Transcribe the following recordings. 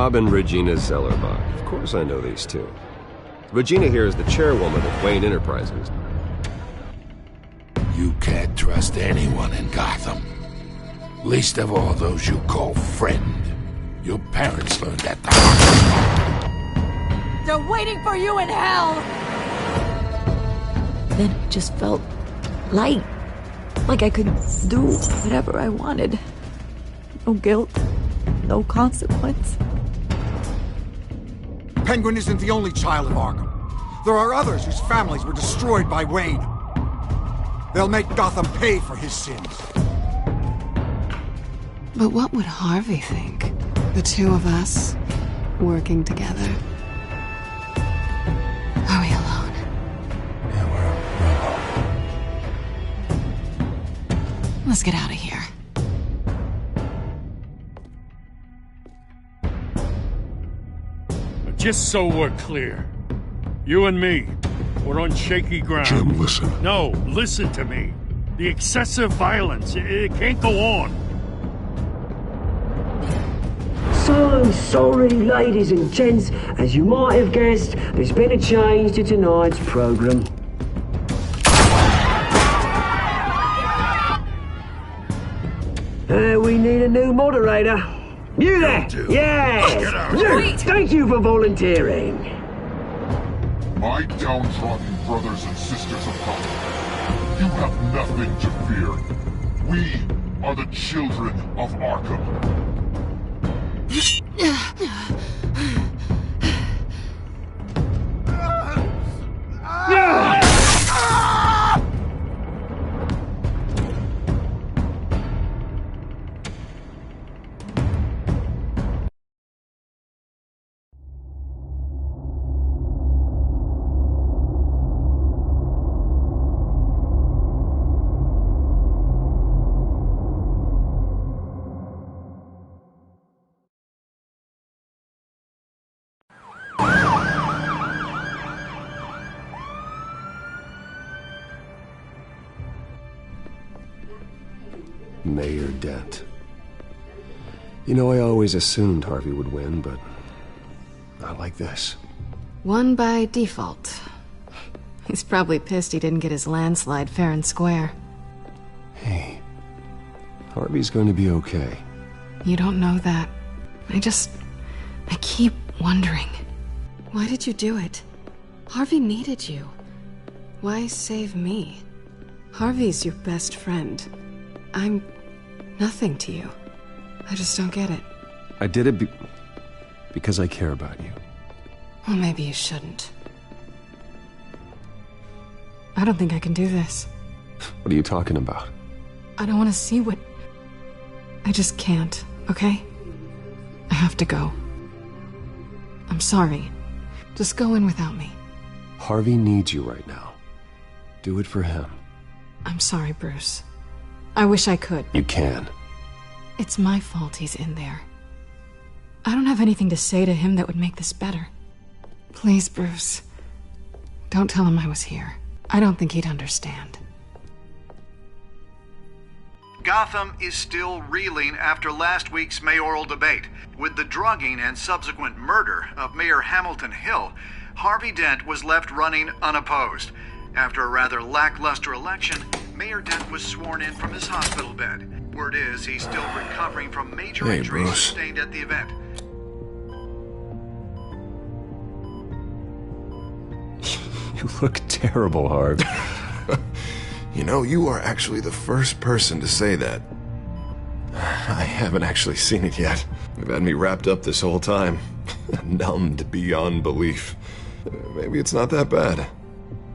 Rob and Regina Zellerbach. Of course I know these two. Regina here is the chairwoman of Wayne Enterprises. You can't trust anyone in Gotham. Least of all those you call friend. Your parents learned that the hard way. They're waiting for you in hell! Then it just felt light. Like I could do whatever I wanted. No guilt, no consequence. Penguin isn't the only child of Arkham. There are others whose families were destroyed by Wayne. They'll make Gotham pay for his sins. But what would Harvey think? The two of us, working together. Are we alone? Yeah, we're alone. Let's get out of here. Just so we're clear, you and me, we're on shaky ground. Jim, listen. No, listen to me. The excessive violence, it can't go on. So sorry, ladies and gents. As you might have guessed, there's been a change to tonight's program. We need a new moderator. You there? Yes! You! Thank you for volunteering. My downtrodden brothers and sisters of Gotham, you have nothing to fear. We are the children of Arkham. Mayor Dent. You know, I always assumed Harvey would win, but not like this. Won by default. He's probably pissed he didn't get his landslide fair and square. Hey, Harvey's going to be okay. You don't know that. I keep wondering. Why did you do it? Harvey needed you. Why save me? Harvey's your best friend. I'm nothing to you. I just don't get it. I did it because I care about you. Well, maybe you shouldn't. I don't think I can do this. What are you talking about? I don't want to see what... I just can't, okay? I have to go. I'm sorry. Just go in without me. Harvey needs you right now. Do it for him. I'm sorry, Bruce. I wish I could. You can. It's my fault he's in there. I don't have anything to say to him that would make this better. Please, Bruce. Don't tell him I was here. I don't think he'd understand. Gotham is still reeling after last week's mayoral debate. With the drugging and subsequent murder of Mayor Hamilton Hill, Harvey Dent was left running unopposed. After a rather lackluster election, Mayor Dent was sworn in from his hospital bed. Word is he's still recovering from major injuries sustained at the event. You look terrible, Harv. You know, you are actually the first person to say that. I haven't actually seen it yet. You've had me wrapped up this whole time. Numbed beyond belief. Maybe it's not that bad.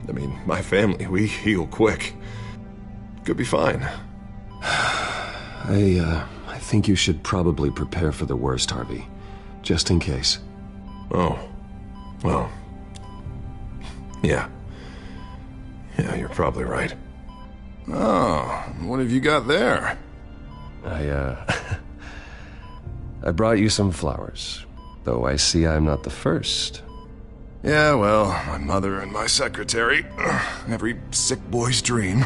I mean, my family, we heal quick. Could be fine. I think you should probably prepare for the worst, Harvey. Just in case. Oh. Well. Yeah. Yeah, you're probably right. Oh, what have you got there? I brought you some flowers. Though I see I'm not the first. Yeah, well, my mother and my secretary. Every sick boy's dream.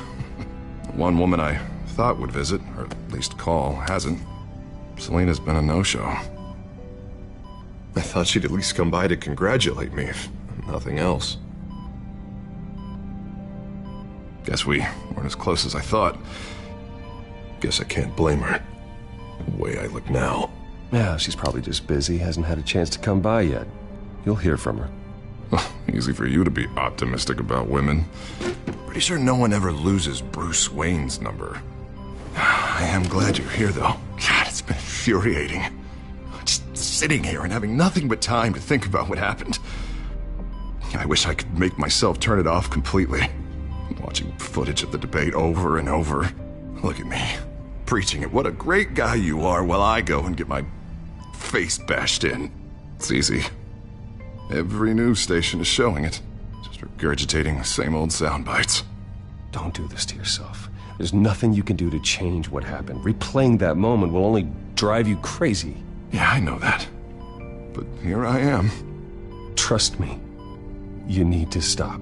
One woman I thought would visit, or at least call, hasn't. Selena's been a no-show. I thought she'd at least come by to congratulate me, if nothing else. Guess we weren't as close as I thought. Guess I can't blame her. The way I look now. Yeah, she's probably just busy, hasn't had a chance to come by yet. You'll hear from her. Easy for you to be optimistic about women. Pretty sure no one ever loses Bruce Wayne's number. I am glad you're here, though. God, it's been infuriating. Just sitting here and having nothing but time to think about what happened. I wish I could make myself turn it off completely. Watching footage of the debate over and over. Look at me, preaching at what a great guy you are while I go and get my face bashed in. It's easy. Every news station is showing it. Just regurgitating the same old sound bites. Don't do this to yourself. There's nothing you can do to change what happened. Replaying that moment will only drive you crazy. Yeah, I know that. But here I am. Trust me. You need to stop.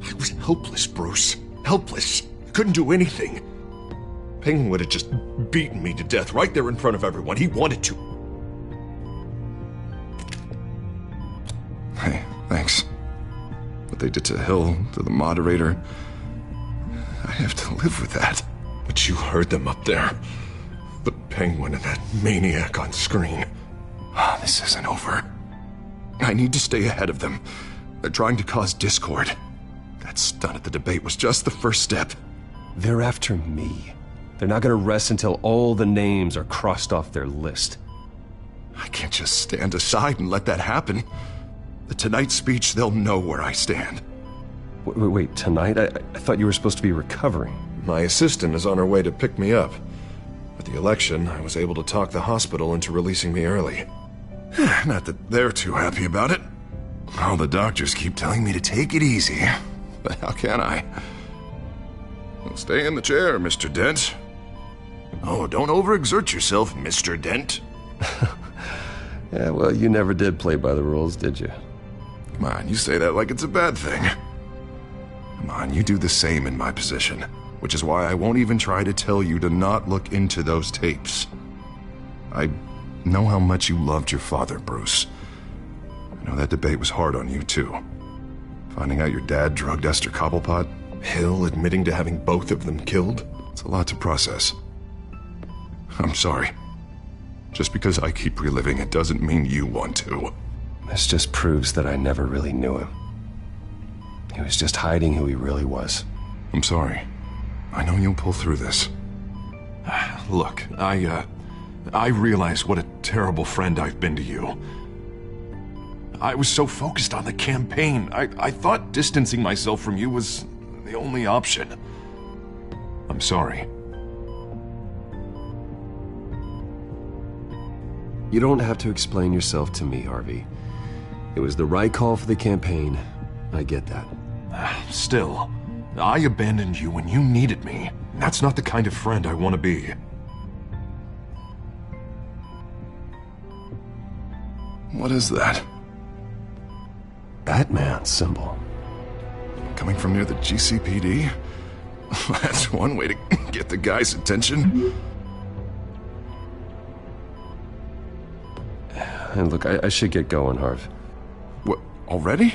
I was helpless, Bruce. Helpless. Couldn't do anything. Penguin would have just beaten me to death right there in front of everyone. He wanted to. Hey, thanks. What they did to Hill, to the moderator, I have to live with that. But you heard them up there. The Penguin and that maniac on screen. This isn't over. I need to stay ahead of them. They're trying to cause discord. That stunt at the debate was just the first step. They're after me. They're not gonna rest until all the names are crossed off their list. I can't just stand aside and let that happen. The Tonight speech, they'll know where I stand. Wait, tonight? I thought you were supposed to be recovering. My assistant is on her way to pick me up. At the election, I was able to talk the hospital into releasing me early. Not that they're too happy about it. All the doctors keep telling me to take it easy. But how can I? Well, stay in the chair, Mr. Dent. Oh, don't overexert yourself, Mr. Dent. Yeah, well, you never did play by the rules, did you? Come on, you say that like it's a bad thing. Come on, you do the same in my position. Which is why I won't even try to tell you to not look into those tapes. I know how much you loved your father, Bruce. I know that debate was hard on you, too. Finding out your dad drugged Esther Cobblepot, Hill admitting to having both of them killed, it's a lot to process. I'm sorry. Just because I keep reliving it doesn't mean you want to. This just proves that I never really knew him. He was just hiding who he really was. I'm sorry. I know you'll pull through this. Look, I realize what a terrible friend I've been to you. I was so focused on the campaign. I thought distancing myself from you was the only option. I'm sorry. You don't have to explain yourself to me, Harvey. It was the right call for the campaign. I get that. Still, I abandoned you when you needed me. That's not the kind of friend I want to be. What is that? Batman symbol. Coming from near the GCPD? That's one way to get the guy's attention. And look, I should get going, Harv. What, already?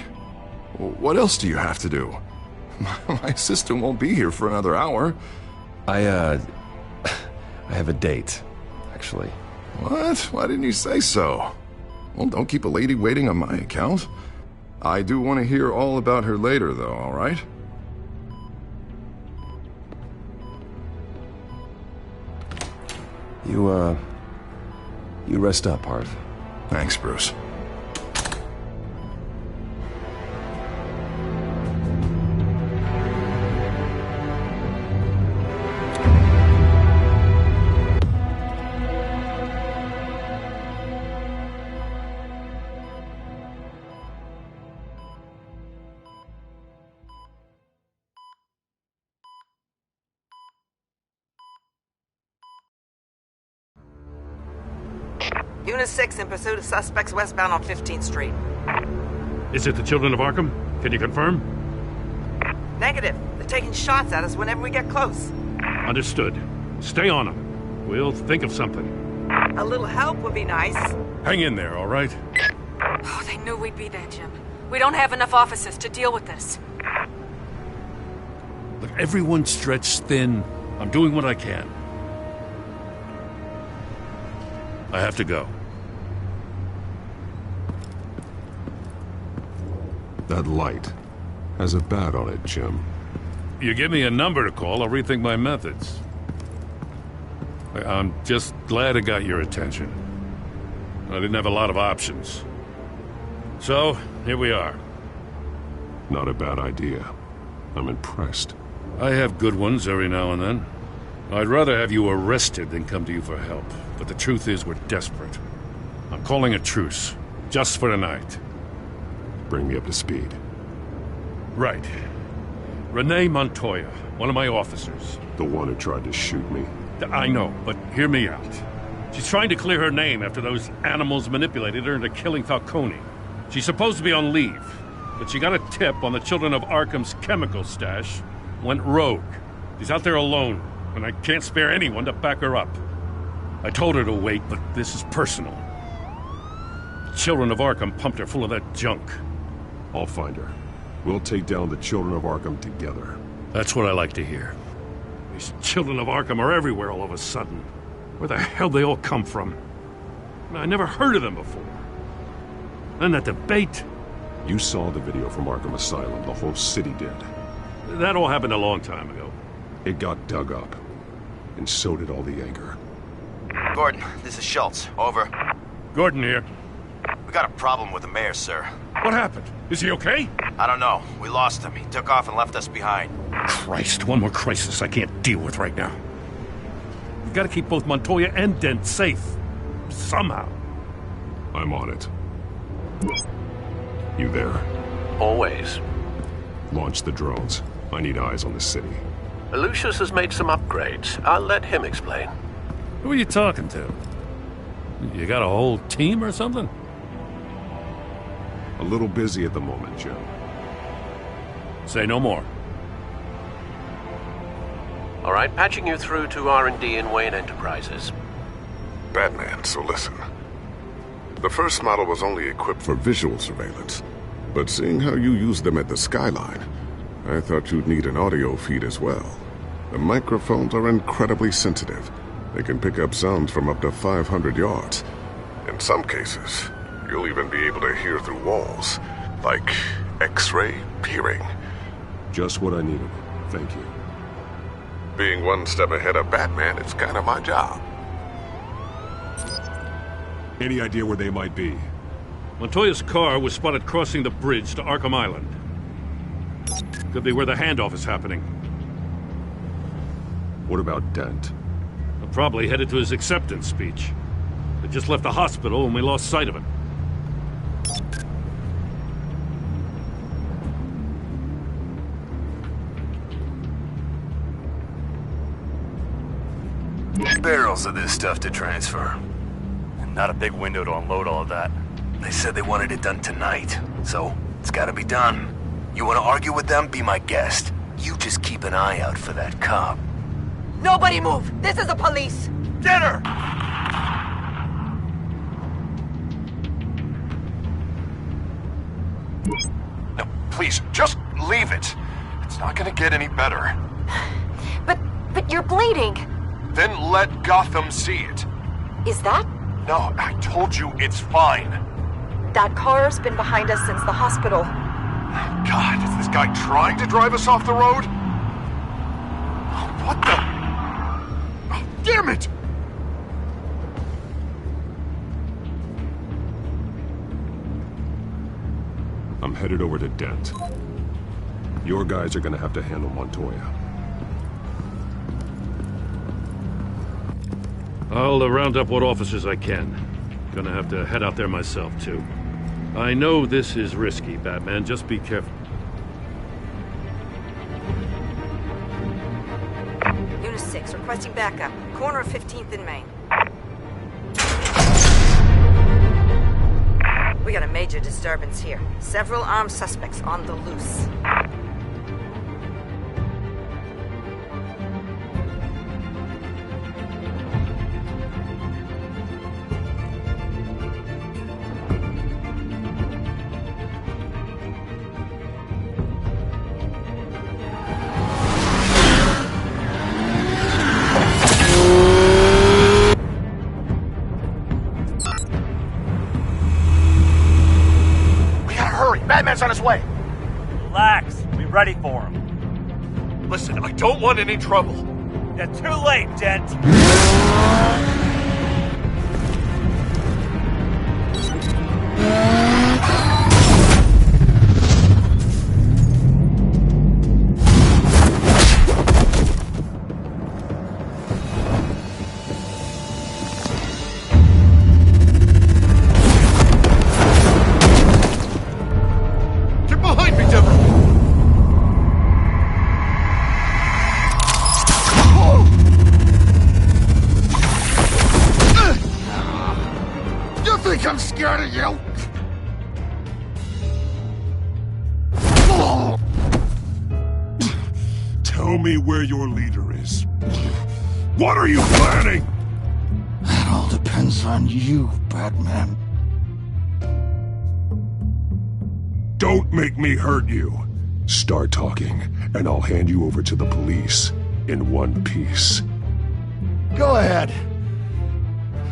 What else do you have to do? My assistant won't be here for another hour. I have a date, actually. What? Why didn't you say so? Well, don't keep a lady waiting on my account. I do want to hear all about her later, though, all right? You rest up, Harv. Thanks, Bruce. Unit 6 in pursuit of suspects westbound on 15th Street. Is it the Children of Arkham? Can you confirm? Negative. They're taking shots at us whenever we get close. Understood. Stay on them. We'll think of something. A little help would be nice. Hang in there, all right? Oh, they knew we'd be there, Jim. We don't have enough officers to deal with this. Look, everyone's stretched thin. I'm doing what I can. I have to go. That light has a bat on it, Jim. You give me a number to call, I'll rethink my methods. I'm just glad it got your attention. I didn't have a lot of options. So, here we are. Not a bad idea. I'm impressed. I have good ones every now and then. I'd rather have you arrested than come to you for help. But the truth is, we're desperate. I'm calling a truce. Just for tonight. Bring me up to speed. Right. Renee Montoya, one of my officers. The one who tried to shoot me? I know, but hear me out. She's trying to clear her name after those animals manipulated her into killing Falcone. She's supposed to be on leave, but she got a tip on the Children of Arkham's chemical stash, went rogue. She's out there alone, and I can't spare anyone to back her up. I told her to wait, but this is personal. The Children of Arkham pumped her full of that junk. I'll find her. We'll take down the Children of Arkham together. That's what I like to hear. These Children of Arkham are everywhere all of a sudden. Where the hell they all come from? I never heard of them before. Then that debate. You saw the video from Arkham Asylum. The whole city did. That all happened a long time ago. It got dug up. And so did all the anger. Gordon, this is Schultz. Over. Gordon here. We got a problem with the mayor, sir. What happened? Is he okay? I don't know. We lost him. He took off and left us behind. Christ, one more crisis I can't deal with right now. We've got to keep both Montoya and Dent safe. Somehow. I'm on it. You there? Always. Launch the drones. I need eyes on the city. Lucius has made some upgrades. I'll let him explain. Who are you talking to? You got a whole team or something? A little busy at the moment, Jim. Say no more. All right, patching you through to R&D in Wayne Enterprises. Batman, so listen. The first model was only equipped for visual surveillance, but seeing how you use them at the Skyline, I thought you'd need an audio feed as well. The microphones are incredibly sensitive. They can pick up sounds from up to 500 yards. In some cases, you'll even be able to hear through walls, like X-ray peering. Just what I needed. Thank you. Being one step ahead of Batman, it's kind of my job. Any idea where they might be? Montoya's car was spotted crossing the bridge to Arkham Island. Could be where the handoff is happening. What about Dent? Probably headed to his acceptance speech. They just left the hospital and we lost sight of him. Barrels of this stuff to transfer. And not a big window to unload all of that. They said they wanted it done tonight, so it's gotta be done. You wanna argue with them? Be my guest. You just keep an eye out for that cop. Nobody move! This is the police! Get her! No, please, just leave it. It's not gonna get any better. But you're bleeding. Then let Gotham see it. Is that? No, I told you it's fine. That car's been behind us since the hospital. God, is this guy trying to drive us off the road? What the? Oh, damn it! I'm headed over to Dent. Your guys are gonna have to handle Montoya. I'll round up what officers I can. Gonna have to head out there myself, too. I know this is risky, Batman. Just be careful. Unit 6, requesting backup. Corner of 15th and Main. We got a major disturbance here. Several armed suspects on the loose. Batman's on his way. Relax. Be ready for him. Listen, I don't want any trouble. You're too late, gent. I'm scared of you! Tell me where your leader is. What are you planning? That all depends on you, Batman. Don't make me hurt you. Start talking, and I'll hand you over to the police in one piece. Go ahead.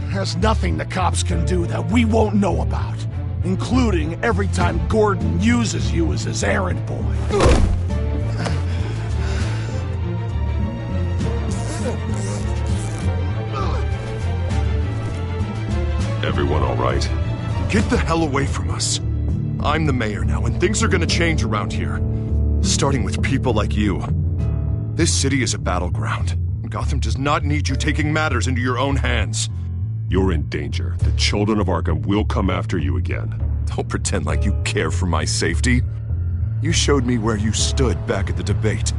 There's nothing the cops can do that we won't know about, including every time Gordon uses you as his errand boy. Everyone all right? Get the hell away from us. I'm the mayor now, and things are gonna change around here. Starting with people like you. This city is a battleground. Gotham does not need you taking matters into your own hands. You're in danger. The children of Arkham will come after you again. Don't pretend like you care for my safety. You showed me where you stood back at the debate.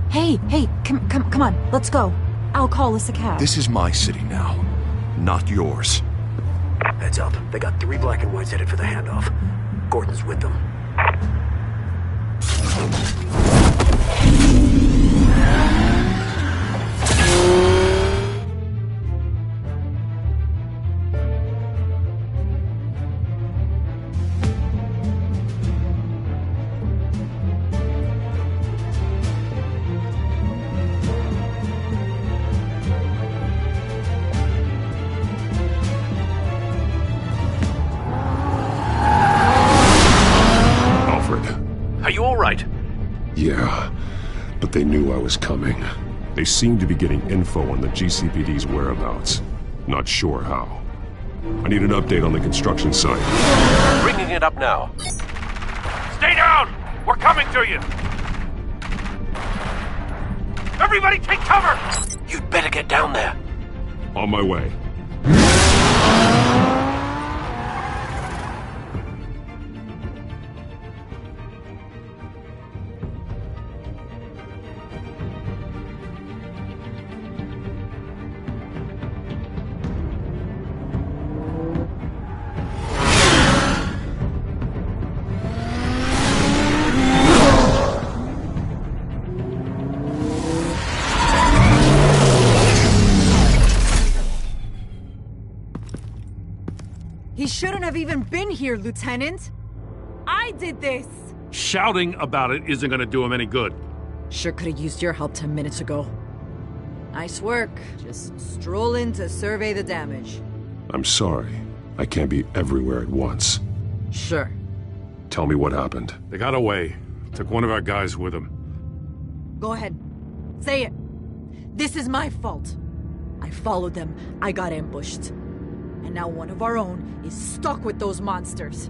Hey, come on, let's go. I'll call us a cab. This is my city now, not yours. Heads up, they got 3 black and whites headed for the handoff. Gordon's with them. Are you all right? Yeah, but they knew I was coming. They seemed to be getting info on the GCPD's whereabouts. Not sure how. I need an update on the construction site. Bringing it up now. Stay down! We're coming to you! Everybody take cover! You'd better get down there. On my way. He shouldn't have even been here, Lieutenant. I did this. Shouting about it isn't gonna do him any good. Sure could have used your help 10 minutes ago. Nice work. Just stroll in to survey the damage. I'm sorry. I can't be everywhere at once. Sure. Tell me what happened. They got away. Took one of our guys with them. Go ahead. Say it. This is my fault. I followed them. I got ambushed. And now one of our own is stuck with those monsters.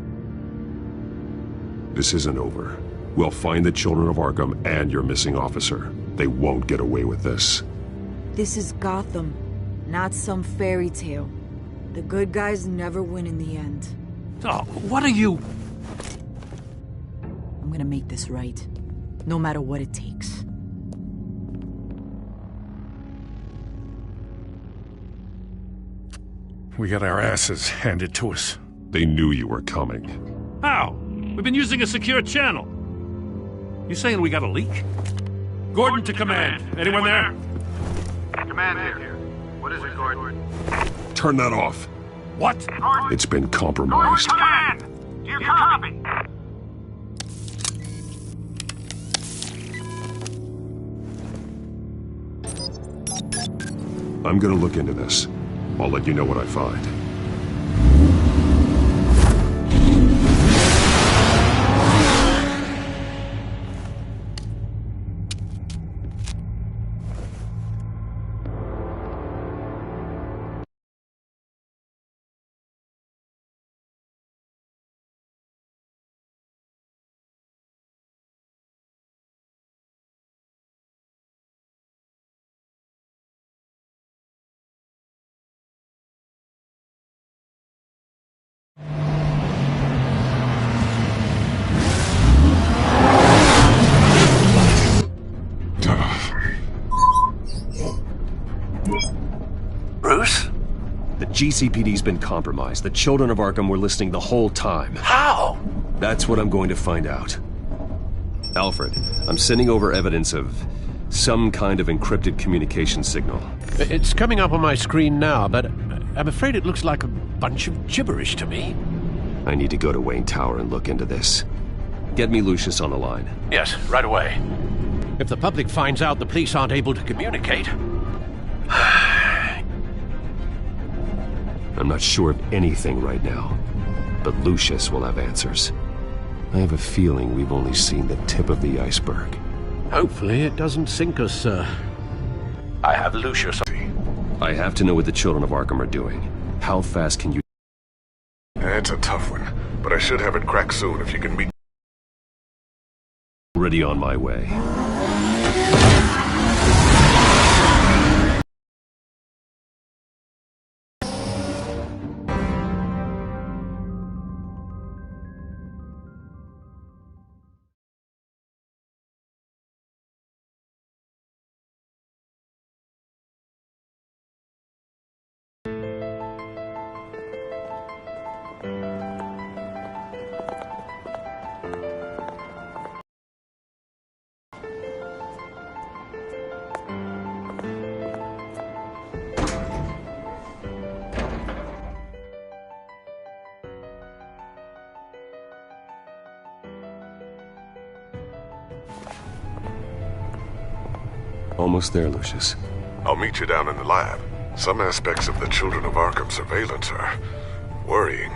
This isn't over. We'll find the children of Arkham and your missing officer. They won't get away with this. This is Gotham, not some fairy tale. The good guys never win in the end. Oh, what are you... I'm gonna make this right, no matter what it takes. We got our asses handed to us. They knew you were coming. How? We've been using a secure channel. You saying we got a leak? Gordon to command. Anyone there? Command here. What is it, Gordon? Turn that off. What? It's been compromised. Command! Do you copy? I'm gonna look into this. I'll let you know what I find. GCPD's been compromised. The children of Arkham were listening the whole time. How? That's what I'm going to find out. Alfred, I'm sending over evidence of some kind of encrypted communication signal. It's coming up on my screen now, but I'm afraid it looks like a bunch of gibberish to me. I need to go to Wayne Tower and look into this. Get me Lucius on the line. Yes, right away. If the public finds out the police aren't able to communicate... I'm not sure of anything right now, but Lucius will have answers. I have a feeling we've only seen the tip of the iceberg. Hopefully it doesn't sink us, sir. I have Lucius. I have to know what the children of Arkham are doing. How fast can you... That's a tough one, but I should have it cracked soon if you can meet... Already on my way. Almost there, Lucius. I'll meet you down in the lab. Some aspects of the Children of Arkham surveillance are worrying.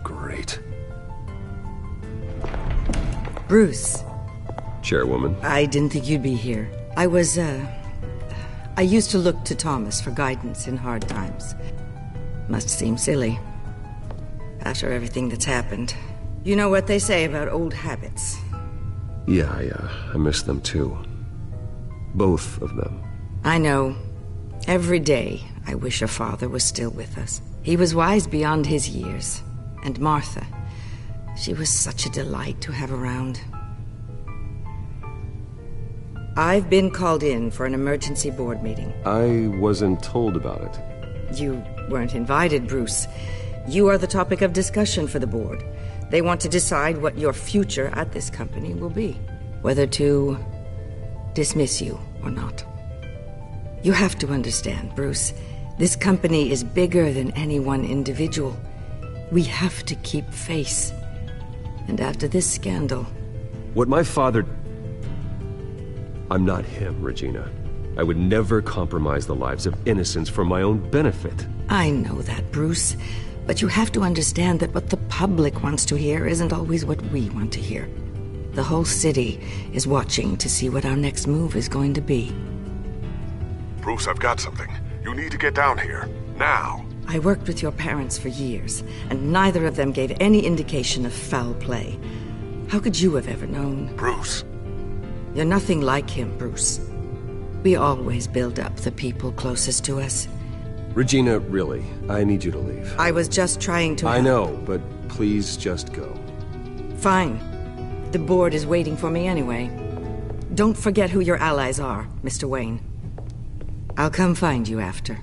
Great. Bruce. Chairwoman. I didn't think you'd be here. I used to look to Thomas for guidance in hard times. Must seem silly. After everything that's happened. You know what they say about old habits. Yeah, I miss them too. Both of them. I know. Every day, I wish a father was still with us. He was wise beyond his years. And Martha, she was such a delight to have around. I've been called in for an emergency board meeting. I wasn't told about it. You weren't invited, Bruce. You are the topic of discussion for the board. They want to decide what your future at this company will be. Whether to dismiss you or not. You have to understand, Bruce. This company is bigger than any one individual. We have to keep face. And after this scandal... What my father... I'm not him, Regina. I would never compromise the lives of innocents for my own benefit. I know that, Bruce. But you have to understand that what the public wants to hear isn't always what we want to hear. The whole city is watching to see what our next move is going to be. Bruce, I've got something. You need to get down here. Now. I worked with your parents for years, and neither of them gave any indication of foul play. How could you have ever known? Bruce. You're nothing like him, Bruce. We always build up the people closest to us. Regina, really, I need you to leave. I was just trying to... I know, but please just go. Fine. The board is waiting for me anyway. Don't forget who your allies are, Mr. Wayne. I'll come find you after.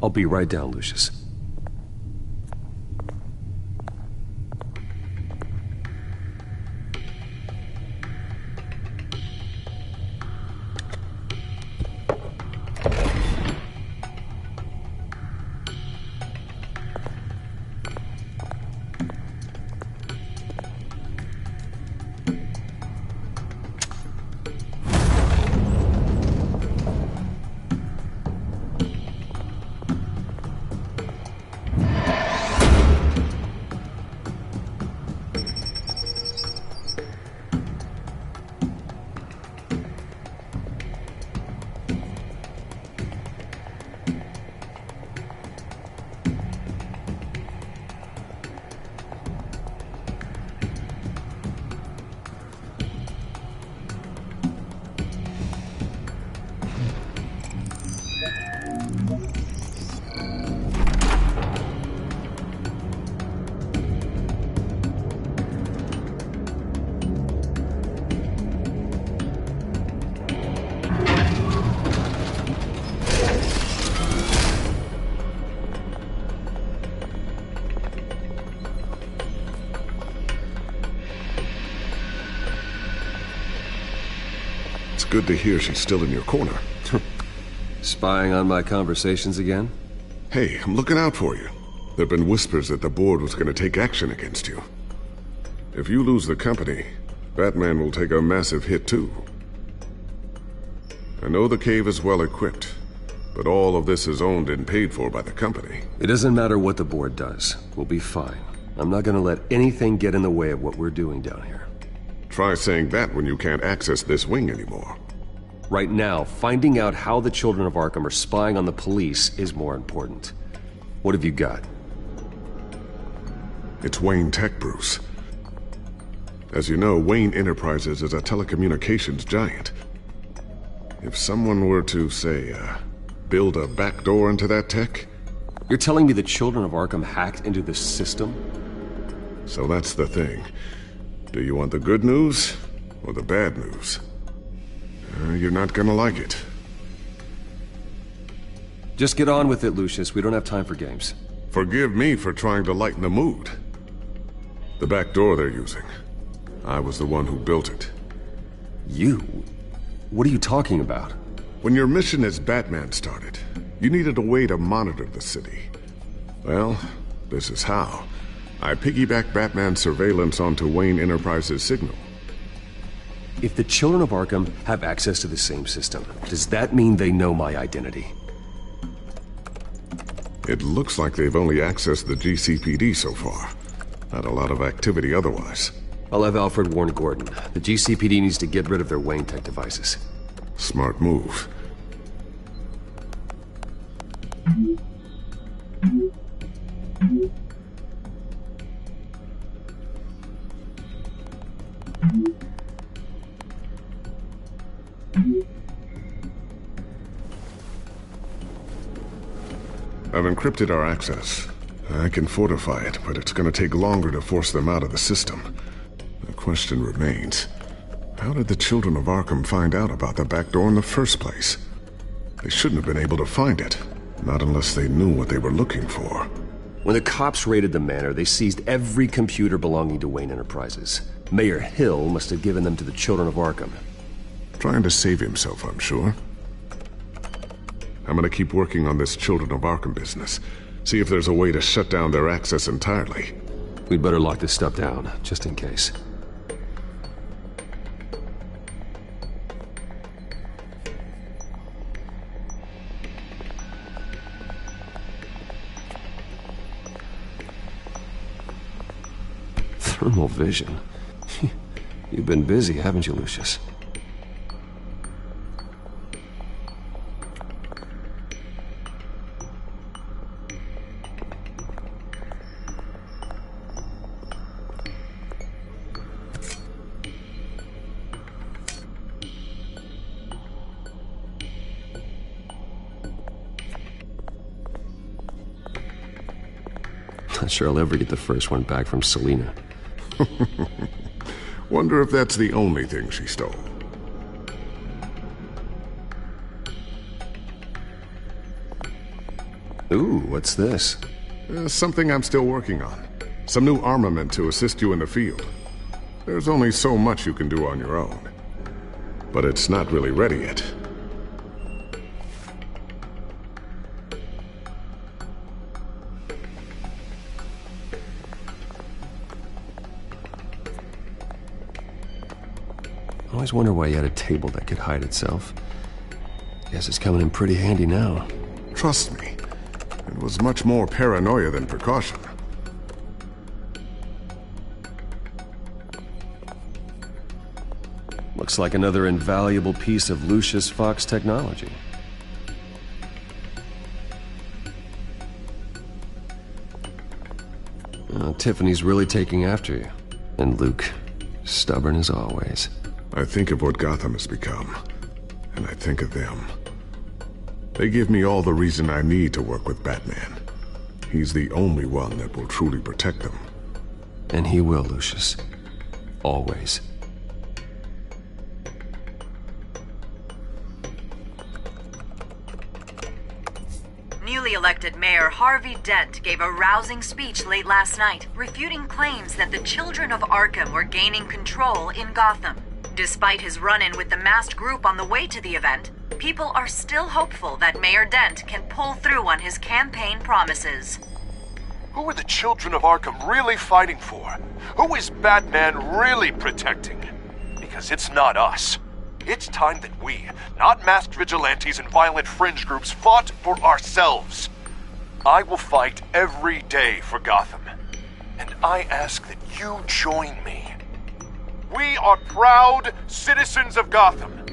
I'll be right down, Lucius. good to hear she's still in your corner. Spying on my conversations again? Hey, I'm looking out for you. There've been whispers that the board was going to take action against you. If you lose the company, Batman will take a massive hit too. I know the cave is well equipped, but all of this is owned and paid for by the company. It doesn't matter what the board does. We'll be fine. I'm not gonna let anything get in the way of what we're doing down here. Try saying that when you can't access this wing anymore. Right now, finding out how the children of Arkham are spying on the police is more important. What have you got? It's Wayne Tech, Bruce. As you know, Wayne Enterprises is a telecommunications giant. If someone were to, say, build a backdoor into that tech... You're telling me the children of Arkham hacked into this system? So that's the thing. Do you want the good news or the bad news? You're not gonna like it. Just get on with it, Lucius. We don't have time for games. Forgive me for trying to lighten the mood. The backdoor they're using. I was the one who built it. You? What are you talking about? When your mission as Batman started, you needed a way to monitor the city. Well, this is how. I piggybacked Batman's surveillance onto Wayne Enterprises' signal. If the children of Arkham have access to the same system, does that mean they know my identity? It looks like they've only accessed the GCPD so far. Not a lot of activity otherwise. I'll have Alfred warn Gordon. The GCPD needs to get rid of their Wayne Tech devices. Smart move. I've encrypted our access. I can fortify it, but it's gonna take longer to force them out of the system. The question remains, how did the children of Arkham find out about the back door in the first place? They shouldn't have been able to find it, not unless they knew what they were looking for. When the cops raided the manor, they seized every computer belonging to Wayne Enterprises. Mayor Hill must have given them to the children of Arkham. Trying to save himself, I'm sure. I'm gonna keep working on this Children of Arkham business. See if there's a way to shut down their access entirely. We'd better lock this stuff down, just in case. Thermal vision. You've been busy, haven't you, Lucius? Not sure I'll ever get the first one back from Selina. Wonder if that's the only thing she stole. Ooh, what's this? Something I'm still working on. Some new armament to assist you in the field. There's only so much you can do on your own. But it's not really ready yet. I always wonder why you had a table that could hide itself. Guess it's coming in pretty handy now. Trust me, it was much more paranoia than precaution. Looks like another invaluable piece of Lucius Fox technology. Tiffany's really taking after you. And Luke, stubborn as always. I think of what Gotham has become, and I think of them. They give me all the reason I need to work with Batman. He's the only one that will truly protect them. And he will, Lucius. Always. Newly elected Mayor Harvey Dent gave a rousing speech late last night, refuting claims that the children of Arkham were gaining control in Gotham. Despite his run-in with the masked group on the way to the event, people are still hopeful that Mayor Dent can pull through on his campaign promises. Who are the children of Arkham really fighting for? Who is Batman really protecting? Because it's not us. It's time that we, not masked vigilantes and violent fringe groups, fought for ourselves. I will fight every day for Gotham. And I ask that you join me. We are proud citizens of Gotham.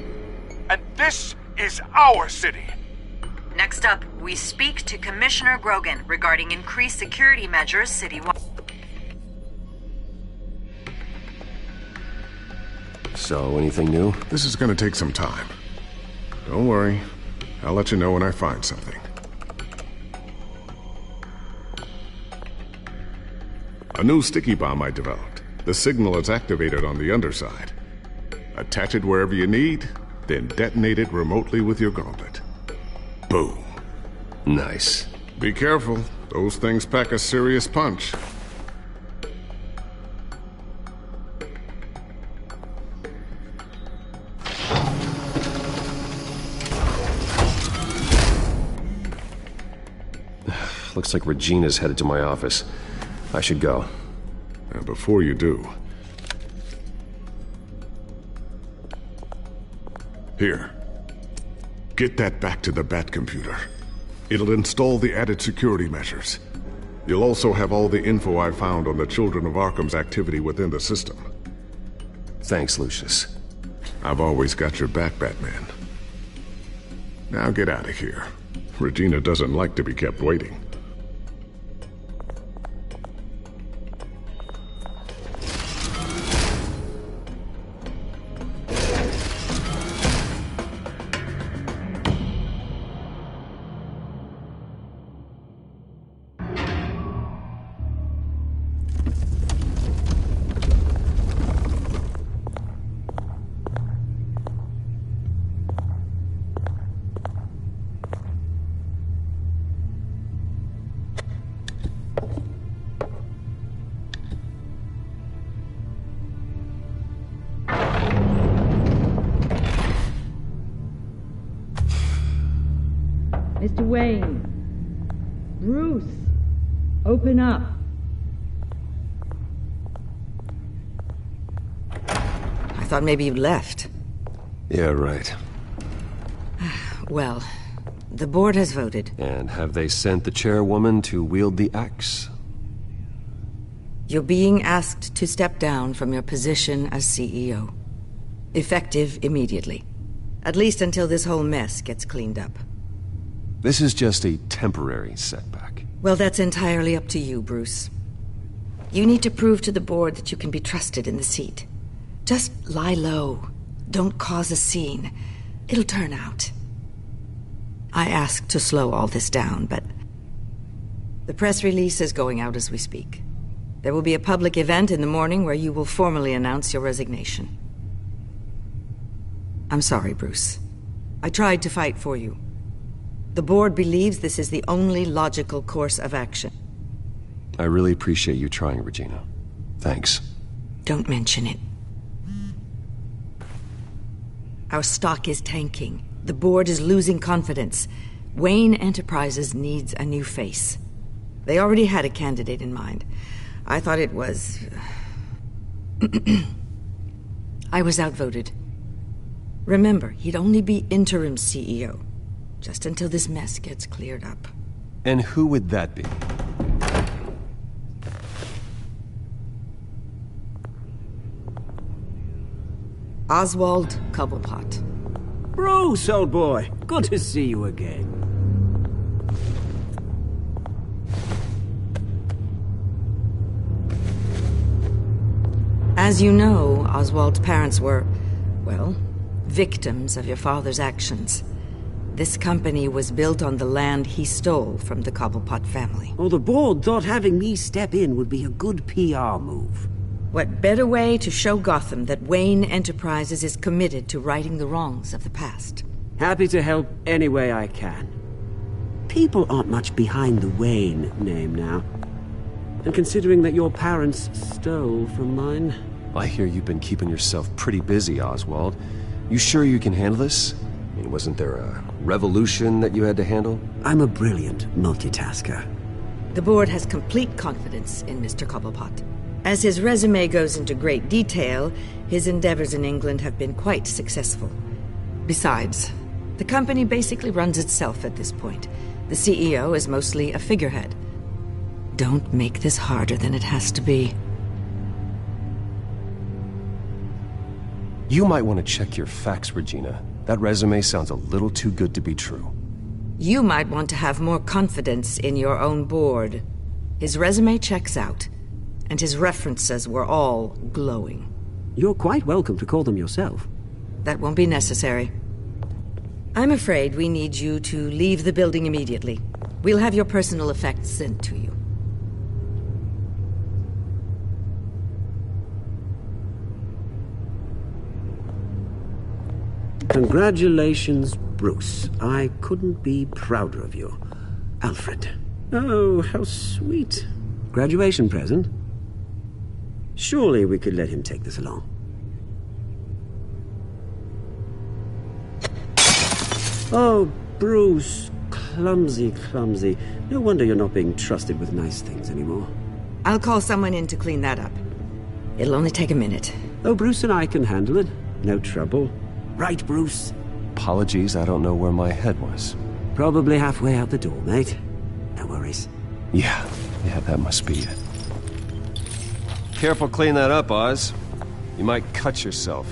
And this is our city. Next up, we speak to Commissioner Grogan regarding increased security measures citywide. So, anything new? This is gonna take some time. Don't worry. I'll let you know when I find something. A new sticky bomb I developed. The signal is activated on the underside. Attach it wherever you need, then detonate it remotely with your gauntlet. Boom. Nice. Be careful. Those things pack a serious punch. Looks like Regina's headed to my office. I should go. And before you do... Here. Get that back to the Bat computer. It'll install the added security measures. You'll also have all the info I found on the Children of Arkham's activity within the system. Thanks, Lucius. I've always got your back, Batman. Now get out of here. Regina doesn't like to be kept waiting. Mr. Wayne. Bruce. Open up. I thought maybe you'd left. Yeah, right. Well, the board has voted. And have they sent the chairwoman to wield the axe? You're being asked to step down from your position as CEO. Effective immediately. At least until this whole mess gets cleaned up. This is just a temporary setback. Well, that's entirely up to you, Bruce. You need to prove to the board that you can be trusted in the seat. Just lie low. Don't cause a scene. It'll turn out. I asked to slow all this down, but... the press release is going out as we speak. There will be a public event in the morning where you will formally announce your resignation. I'm sorry, Bruce. I tried to fight for you. The board believes this is the only logical course of action. I really appreciate you trying, Regina. Thanks. Don't mention it. Our stock is tanking. The board is losing confidence. Wayne Enterprises needs a new face. They already had a candidate in mind. I thought it was... I was outvoted. Remember, he'd only be interim CEO. Just until this mess gets cleared up. And who would that be? Oswald Cobblepot. Bruce, old boy. Good to see you again. As you know, Oswald's parents were, well, victims of your father's actions. This company was built on the land he stole from the Cobblepot family. Oh, the board thought having me step in would be a good PR move. What better way to show Gotham that Wayne Enterprises is committed to righting the wrongs of the past? Happy to help any way I can. People aren't much behind the Wayne name now. And considering that your parents stole from mine, I hear you've been keeping yourself pretty busy, Oswald. You sure you can handle this? I mean, wasn't there a revolution that you had to handle? I'm a brilliant multitasker. The board has complete confidence in Mr. Cobblepot. As his resume goes into great detail, his endeavors in England have been quite successful. Besides, the company basically runs itself at this point. The CEO is mostly a figurehead. Don't make this harder than it has to be. You might want to check your facts, Regina. That resume sounds a little too good to be true. You might want to have more confidence in your own board. His resume checks out, and his references were all glowing. You're quite welcome to call them yourself. That won't be necessary. I'm afraid we need you to leave the building immediately. We'll have your personal effects sent to you. Congratulations, Bruce. I couldn't be prouder of you. Alfred. Oh, how sweet. Graduation present? Surely we could let him take this along. Oh, Bruce. Clumsy, clumsy. No wonder you're not being trusted with nice things anymore. I'll call someone in to clean that up. It'll only take a minute. Oh, Bruce and I can handle it. No trouble. Right, Bruce? Apologies, I don't know where my head was. Probably halfway out the door, mate. No worries. Yeah, that must be it. Careful cleaning that up, Oz. You might cut yourself.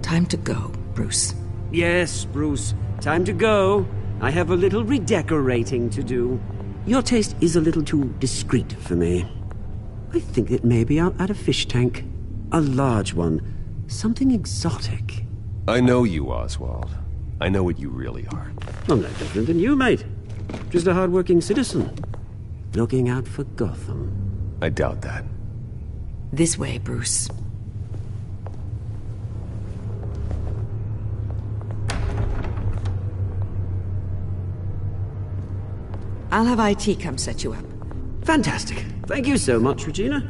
Time to go, Bruce. Yes, Bruce. Time to go. I have a little redecorating to do. Your taste is a little too discreet for me. I think that maybe I'll add a fish tank. A large one. Something exotic. I know you, Oswald. I know what you really are. I'm no different than you, mate. Just a hard-working citizen. Looking out for Gotham. I doubt that. This way, Bruce. I'll have IT come set you up. Fantastic. Thank you so much, Regina.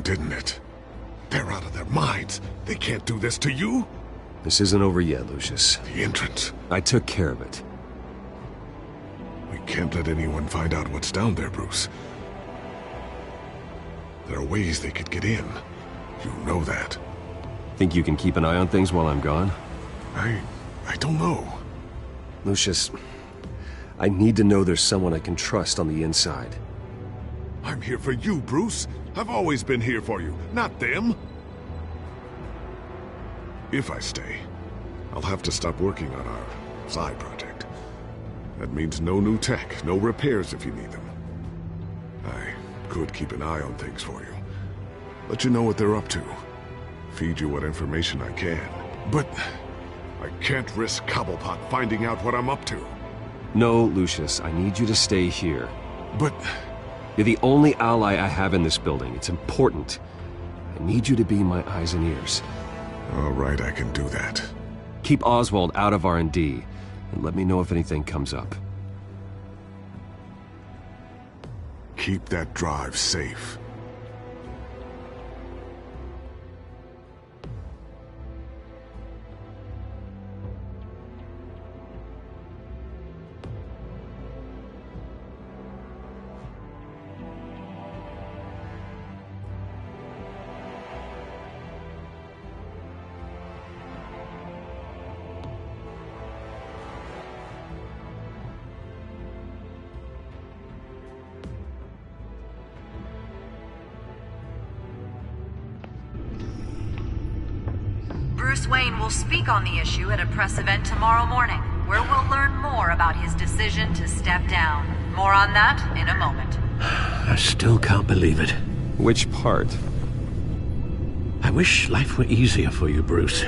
Didn't it? They're out of their minds. They can't do this to you. This isn't over yet, Lucius. The entrance. I took care of it. We can't let anyone find out what's down there, Bruce. There are ways they could get in. You know that. Think you can keep an eye on things while I'm gone? I don't know. Lucius, I need to know there's someone I can trust on the inside. I'm here for you, Bruce. I've always been here for you, not them. If I stay, I'll have to stop working on our side project. That means no new tech, no repairs if you need them. I could keep an eye on things for you. Let you know what they're up to. Feed you what information I can. But I can't risk Cobblepot finding out what I'm up to. No, Lucius, I need you to stay here. But... You're the only ally I have in this building. It's important. I need you to be my eyes and ears. All right, I can do that. Keep Oswald out of R&D, and let me know if anything comes up. Keep that drive safe. Bruce Wayne will speak on the issue at a press event tomorrow morning, where we'll learn more about his decision to step down. More on that in a moment. I still can't believe it. Which part? I wish life were easier for you, Bruce.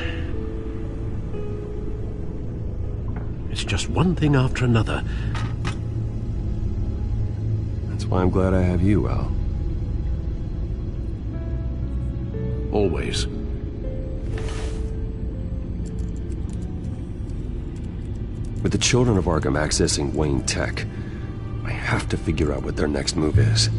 It's just one thing after another. That's why I'm glad I have you, Al. Always. With the children of Arkham accessing Wayne Tech, I have to figure out what their next move is.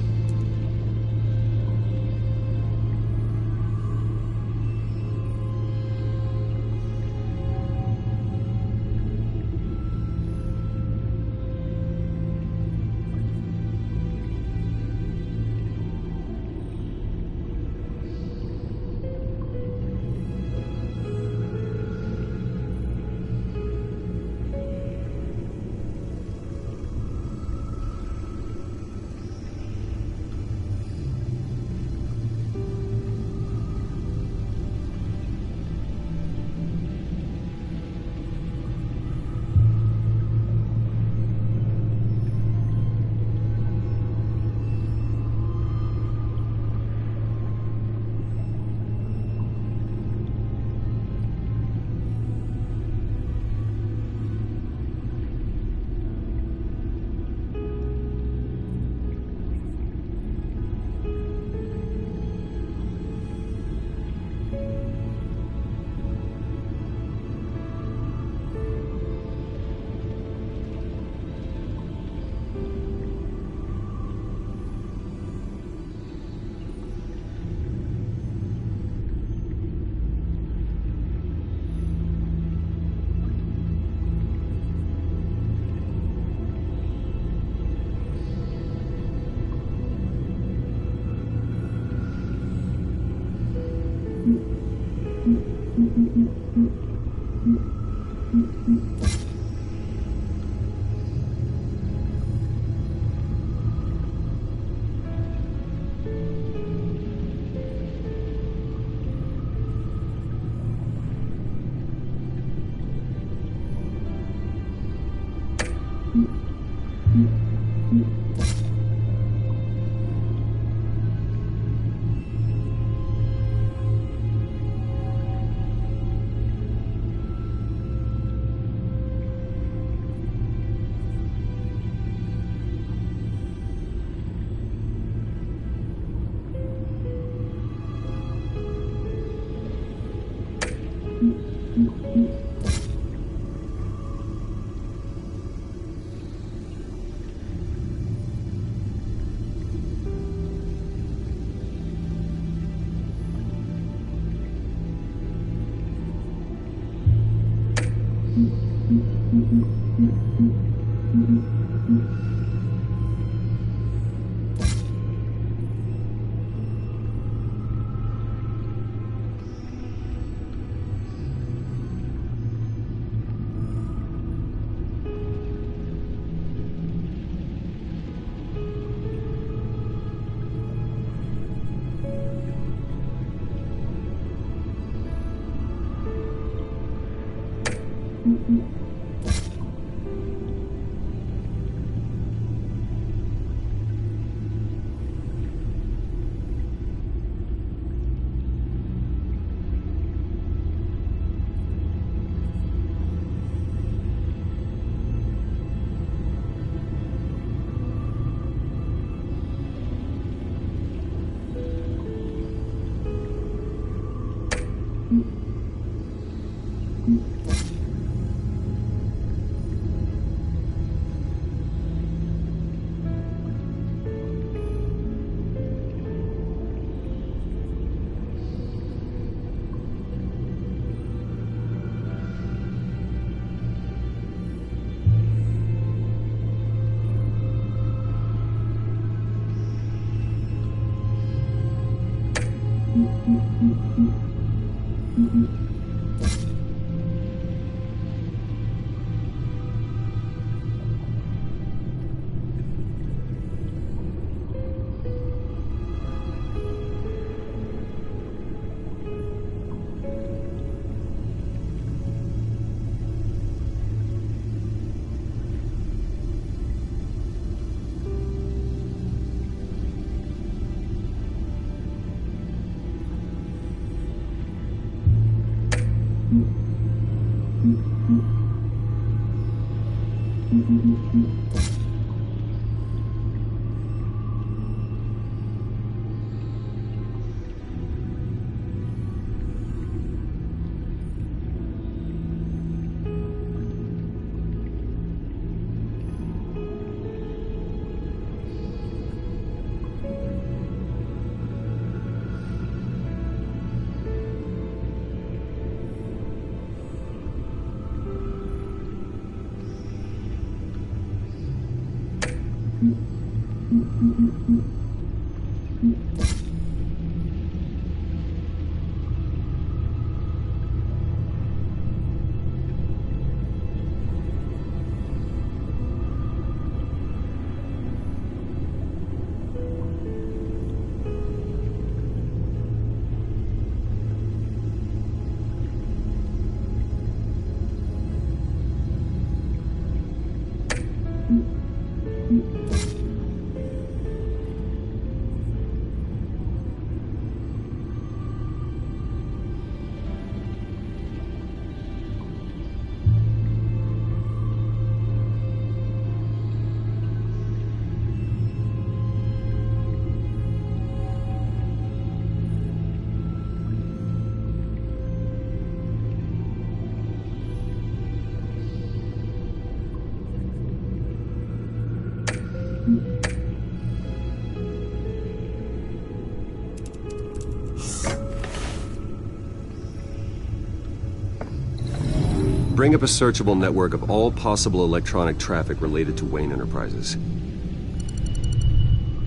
Bring up a searchable network of all possible electronic traffic related to Wayne Enterprises.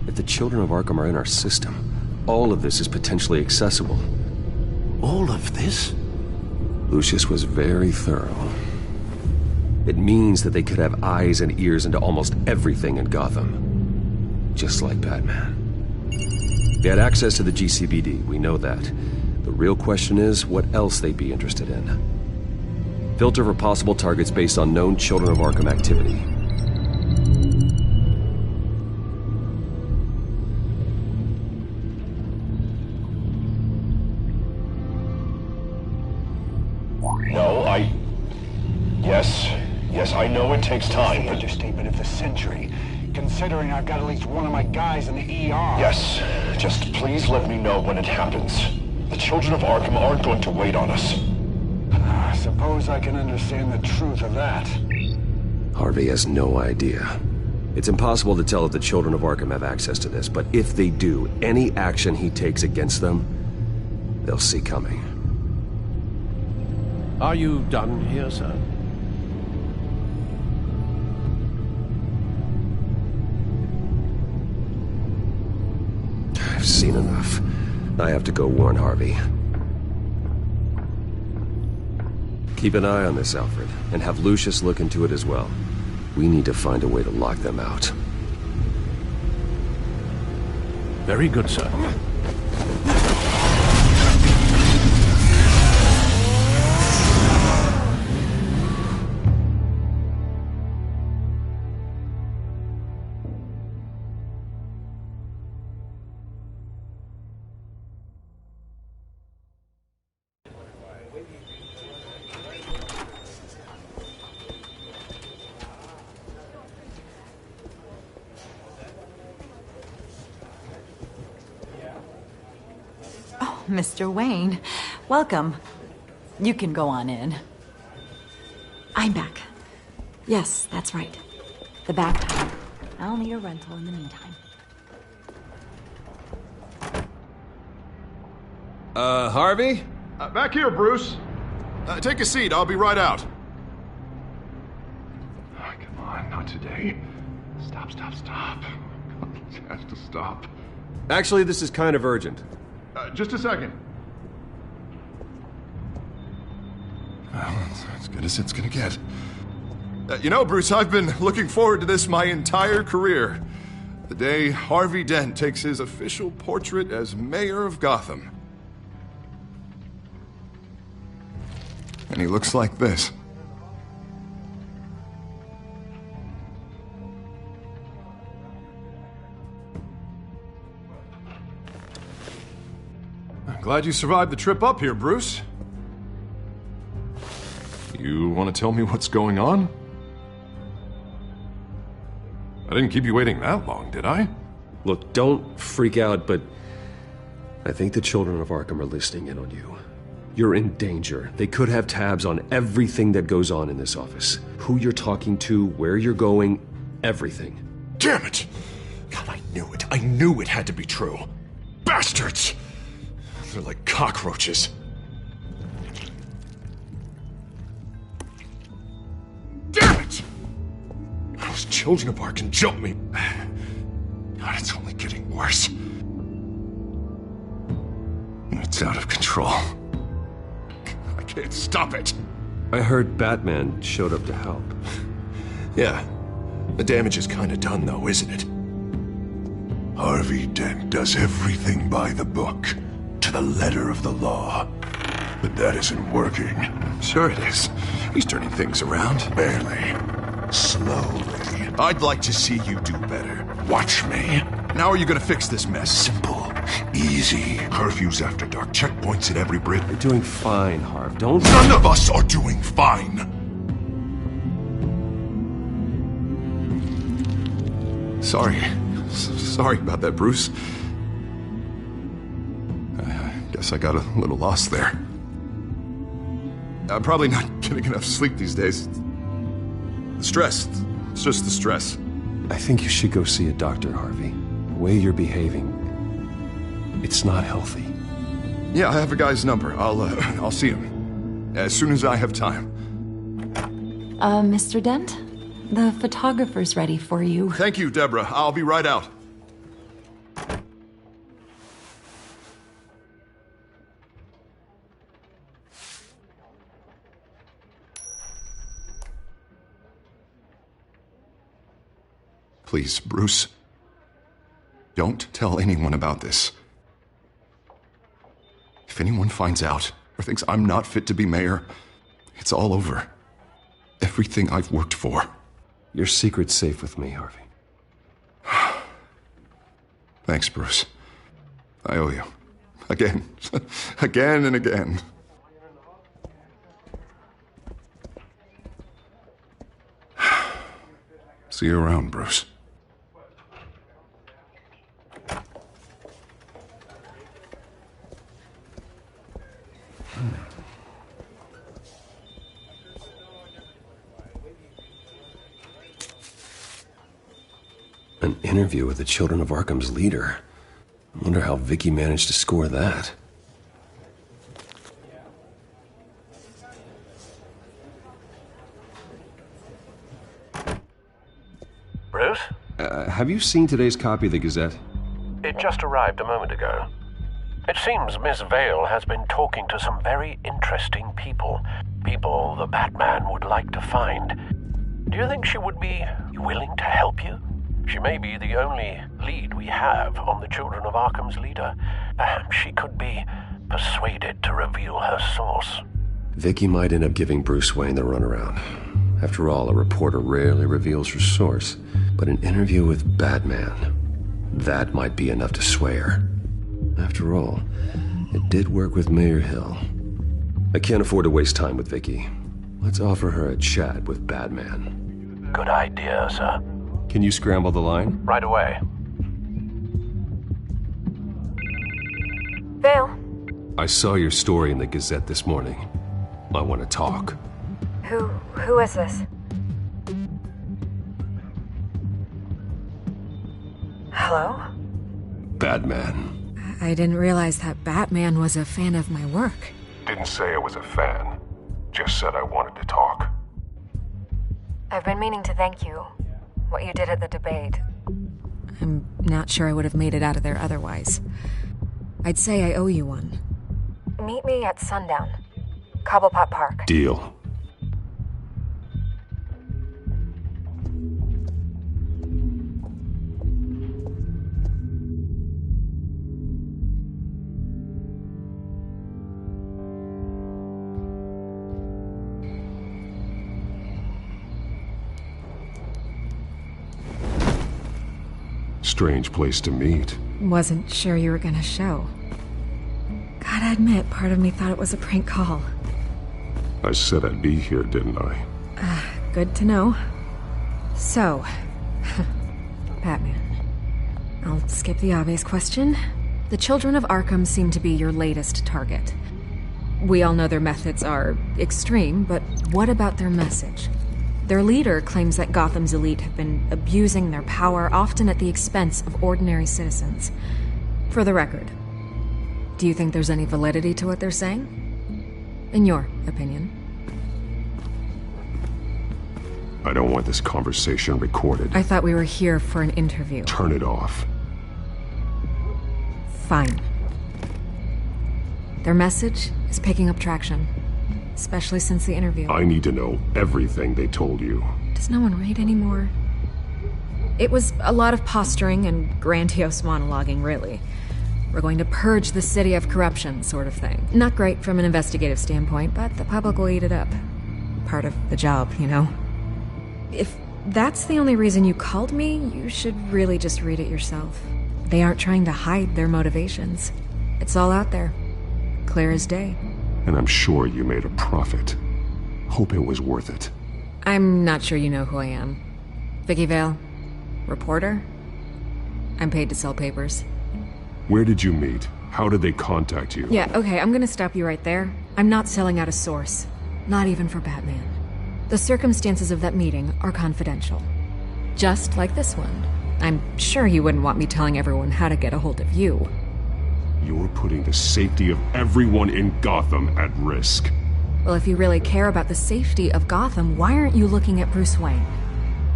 If the children of Arkham are in our system, all of this is potentially accessible. All of this? Lucius was very thorough. It means that they could have eyes and ears into almost everything in Gotham. Just like Batman. They had access to the GCPD, we know that. The real question is, what else they'd be interested in. Filter for possible targets based on known Children of Arkham activity. No, Yes, I know it takes time, but... Understatement of the century, considering I've got at least one of my guys in the ER. Yes, just please let me know when it happens. The Children of Arkham aren't going to wait on us. I suppose I can understand the truth of that. Harvey has no idea. It's impossible to tell if the Children of Arkham have access to this, but if they do, any action he takes against them, they'll see coming. Are you done here, sir? I've seen enough. I have to go warn Harvey. Keep an eye on this, Alfred, and have Lucius look into it as well. We need to find a way to lock them out. Very good, sir. Mr. Wayne, welcome. You can go on in. I'm back. Yes, that's right. The backpack. I'll need a rental in the meantime. Harvey? Back here, Bruce. Take a seat, I'll be right out. Oh, come on, not today. Stop. It has to stop. Actually, this is kind of urgent. Just a second. Well, it's as good as it's gonna get. You know, Bruce, I've been looking forward to this my entire career. The day Harvey Dent takes his official portrait as mayor of Gotham. And he looks like this. I'm glad you survived the trip up here, Bruce. You want to tell me what's going on? I didn't keep you waiting that long, did I? Look, don't freak out, but I think the children of Arkham are listening in on you. You're in danger. They could have tabs on everything that goes on in this office. Who you're talking to, where you're going, everything. Damn it! God, I knew it. I knew it had to be true. Bastards! They're like cockroaches. Damn it! Those children of Arkham jumped me. God, it's only getting worse. It's out of control. I can't stop it. I heard Batman showed up to help. Yeah. The damage is kind of done, though, isn't it? Harvey Dent does everything by the book, to the letter of the law. But that isn't working. Sure it is. He's turning things around. Barely. Slowly. I'd like to see you do better. Watch me. Now are you gonna fix this mess? Simple. Easy. Curfews after dark. Checkpoints at every bridge. You're doing fine, Harv. Don't... None of us are doing fine! Sorry about that, Bruce. I guess I got a little lost there. I'm probably not getting enough sleep these days. The stress. It's just the stress. I think you should go see a doctor, Harvey. The way you're behaving, it's not healthy. Yeah, I have a guy's number. I'll see him as soon as I have time. Mr. Dent? The photographer's ready for you. Thank you, Deborah. I'll be right out. Please, Bruce. Don't tell anyone about this. If anyone finds out or thinks I'm not fit to be mayor, it's all over. Everything I've worked for. Your secret's safe with me, Harvey. Thanks, Bruce. I owe you. Again. Again and again. See you around, Bruce. An interview with the Children of Arkham's leader. I wonder how Vicky managed to score that. Bruce? Have you seen today's copy of the Gazette? It just arrived a moment ago. It seems Miss Vale has been talking to some very interesting people. People the Batman would like to find. Do you think she would be willing to help you? She may be the only lead we have on the Children of Arkham's leader. Perhaps she could be persuaded to reveal her source. Vicky might end up giving Bruce Wayne the runaround. After all, a reporter rarely reveals her source. But an interview with Batman, that might be enough to sway her. After all, it did work with Mayor Hill. I can't afford to waste time with Vicky. Let's offer her a chat with Batman. Good idea, sir. Can you scramble the line? Right away. Vale. I saw your story in the Gazette this morning. I want to talk. Who is this? Hello? Batman. I didn't realize that Batman was a fan of my work. Didn't say I was a fan. Just said I wanted to talk. I've been meaning to thank you. What you did at the debate. I'm not sure I would have made it out of there otherwise. I'd say I owe you one. Meet me at sundown. Cobblepot Park. Deal. Strange place to meet. Wasn't sure you were gonna show. Gotta admit, part of me thought it was a prank call. I said I'd be here, didn't I? Good to know. So, Batman. I'll skip the obvious question. The children of Arkham seem to be your latest target. We all know their methods are extreme, but what about their message? Their leader claims that Gotham's elite have been abusing their power, often at the expense of ordinary citizens. For the record, do you think there's any validity to what they're saying? In your opinion? I don't want this conversation recorded. I thought we were here for an interview. Turn it off. Fine. Their message is picking up traction, especially since the interview. I need to know everything they told you. Does no one read anymore? It was a lot of posturing and grandiose monologuing, really. We're going to purge the city of corruption, sort of thing. Not great from an investigative standpoint, but the public will eat it up. Part of the job, you know? If that's the only reason you called me, you should really just read it yourself. They aren't trying to hide their motivations. It's all out there. Clear as day. And I'm sure you made a profit. Hope it was worth it. I'm not sure you know who I am. Vicky Vale. Reporter. I'm paid to sell papers. Where did you meet? How did they contact you? Yeah, okay, I'm gonna stop you right there. I'm not selling out a source. Not even for Batman. The circumstances of that meeting are confidential. Just like this one. I'm sure you wouldn't want me telling everyone how to get a hold of you. You're putting the safety of everyone in Gotham at risk. Well, if you really care about the safety of Gotham, why aren't you looking at Bruce Wayne?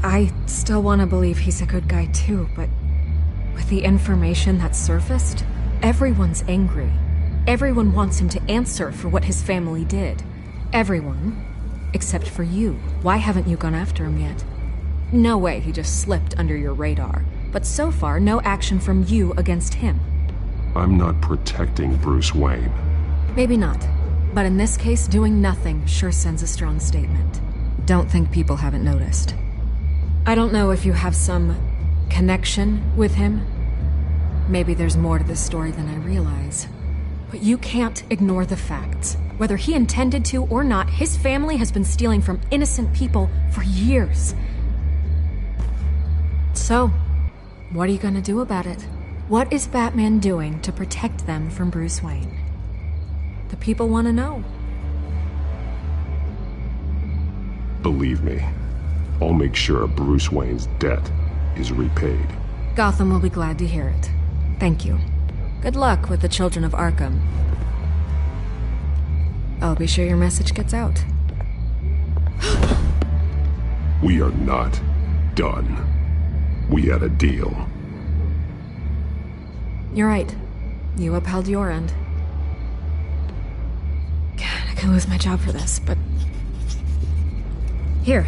I still want to believe he's a good guy too, but with the information that's surfaced, everyone's angry. Everyone wants him to answer for what his family did. Everyone, except for you. Why haven't you gone after him yet? No way he just slipped under your radar. But so far, no action from you against him. I'm not protecting Bruce Wayne. Maybe not. But in this case, doing nothing sure sends a strong statement. Don't think people haven't noticed. I don't know if you have some connection with him. Maybe there's more to this story than I realize. But you can't ignore the facts. Whether he intended to or not, his family has been stealing from innocent people for years. So, what are you gonna do about it? What is Batman doing to protect them from Bruce Wayne? The people want to know. Believe me, I'll make sure Bruce Wayne's debt is repaid. Gotham will be glad to hear it. Thank you. Good luck with the children of Arkham. I'll be sure your message gets out. We are not done. We had a deal. You're right. You upheld your end. God, I could lose my job for this, but... Here.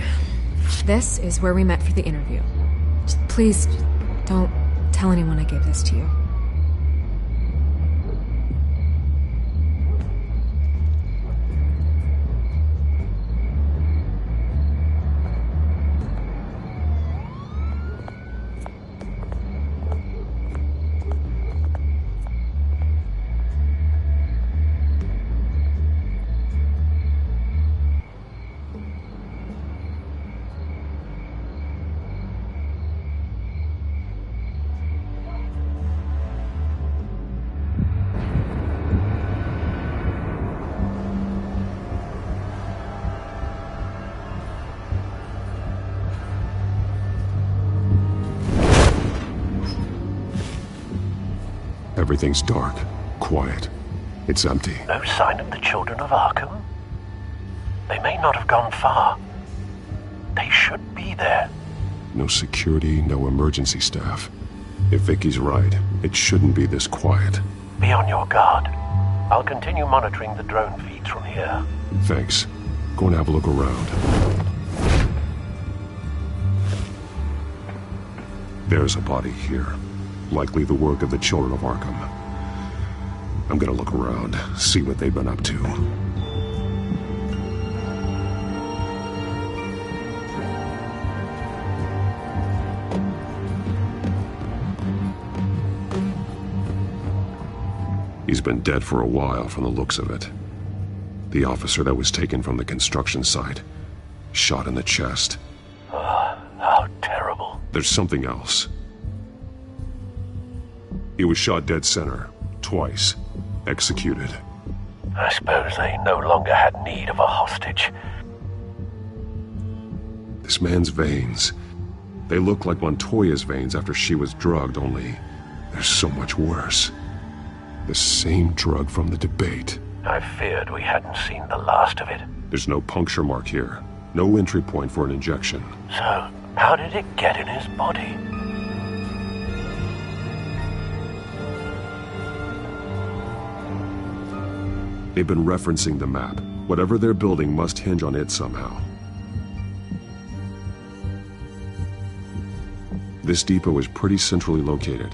This is where we met for the interview. Just please, don't tell anyone I gave this to you. Everything's dark, quiet. It's empty. No sign of the children of Arkham? They may not have gone far. They should be there. No security, no emergency staff. If Vicky's right, it shouldn't be this quiet. Be on your guard. I'll continue monitoring the drone feeds from here. Thanks. Go and have a look around. There's a body here. Likely the work of the children of Arkham. I'm gonna look around, see what they've been up to. He's been dead for a while from the looks of it. The officer that was taken from the construction site. Shot in the chest. How terrible. There's something else. He was shot dead center, twice, executed. I suppose they no longer had need of a hostage. This man's veins, they look like Montoya's veins after she was drugged, only they're so much worse. The same drug from the debate. I feared we hadn't seen the last of it. There's no puncture mark here. No entry point for an injection. So, how did it get in his body? They've been referencing the map. Whatever they're building must hinge on it somehow. This depot is pretty centrally located.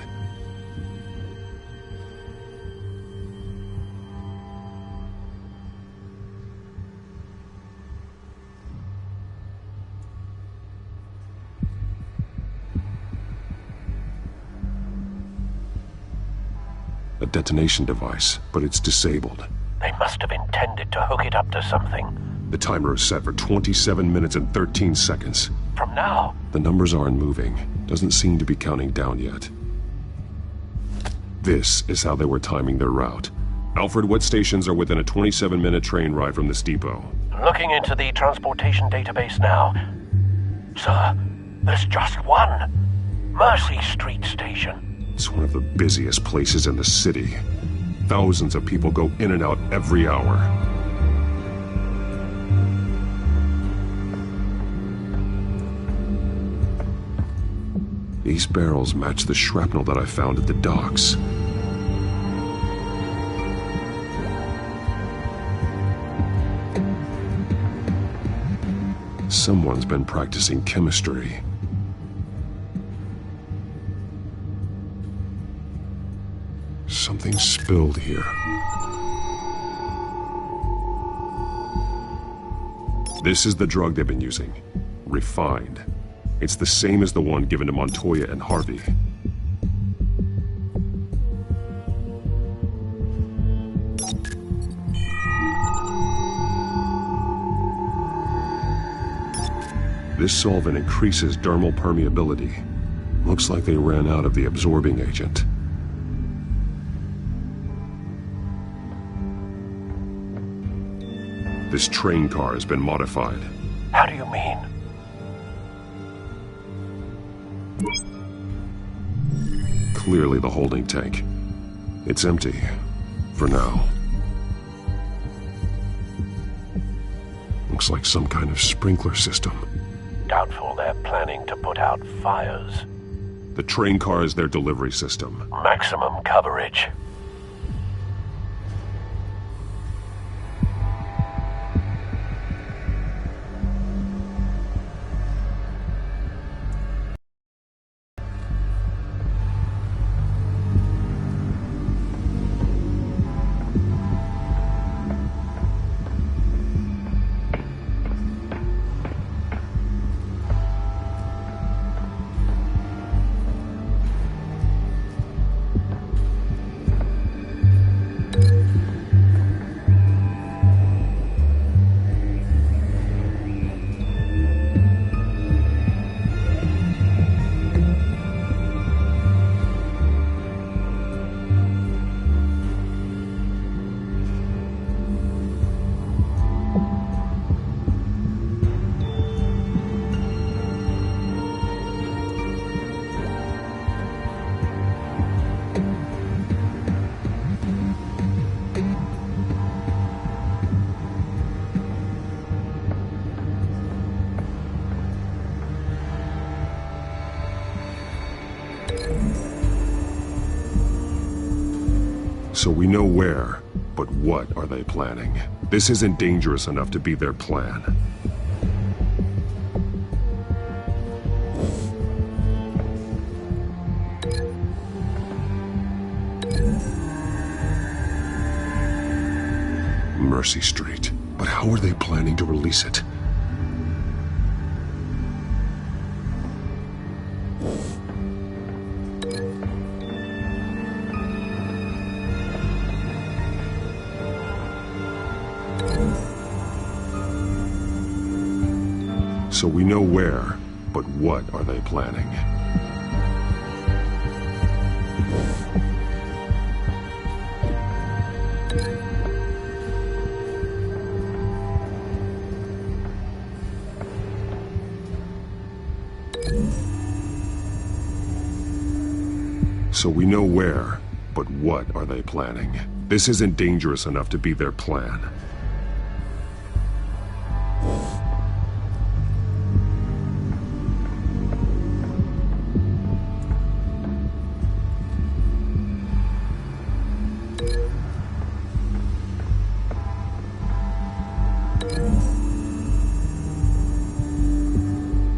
A detonation device, but it's disabled. They must have intended to hook it up to something. The timer is set for 27 minutes and 13 seconds. From now? The numbers aren't moving. Doesn't seem to be counting down yet. This is how they were timing their route. Alfred, what stations are within a 27-minute train ride from this depot? Looking into the transportation database now. Sir, there's just one. Mercy Street Station. It's one of the busiest places in the city. Thousands of people go in and out every hour. These barrels match the shrapnel that I found at the docks. Someone's been practicing chemistry. Something spilled here. This is the drug they've been using. Refined. It's the same as the one given to Montoya and Harvey. This solvent increases dermal permeability. Looks like they ran out of the absorbing agent. This train car has been modified. How do you mean? Clearly the holding tank. It's empty. For now. Looks like some kind of sprinkler system. Doubtful they're planning to put out fires. The train car is their delivery system. Maximum coverage. So we know where, but what are they planning? This isn't dangerous enough to be their plan. Mercy Street. But how are they planning to release it? So we know where, but what are they planning? So we know where, but what are they planning? This isn't dangerous enough to be their plan.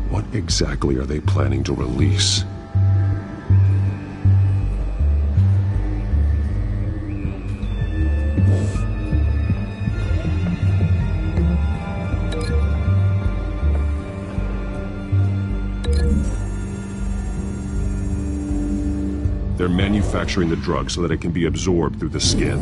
What exactly are they planning to release? They're manufacturing the drug so that it can be absorbed through the skin.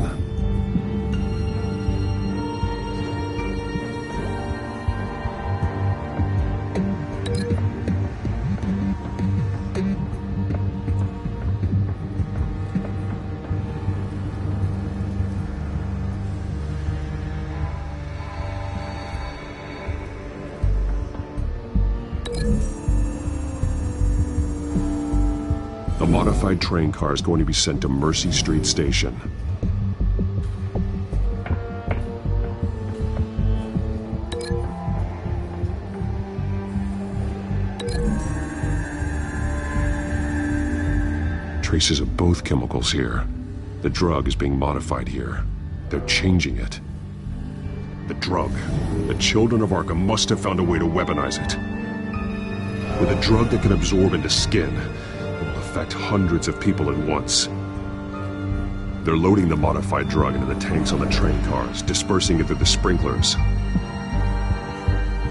A modified train car is going to be sent to Mercy Street Station. Traces of both chemicals here. The drug is being modified here. They're changing it. The drug. The children of Arkham must have found a way to weaponize it. With a drug that can absorb into skin, it will affect hundreds of people at once. They're loading the modified drug into the tanks on the train cars, dispersing it through the sprinklers.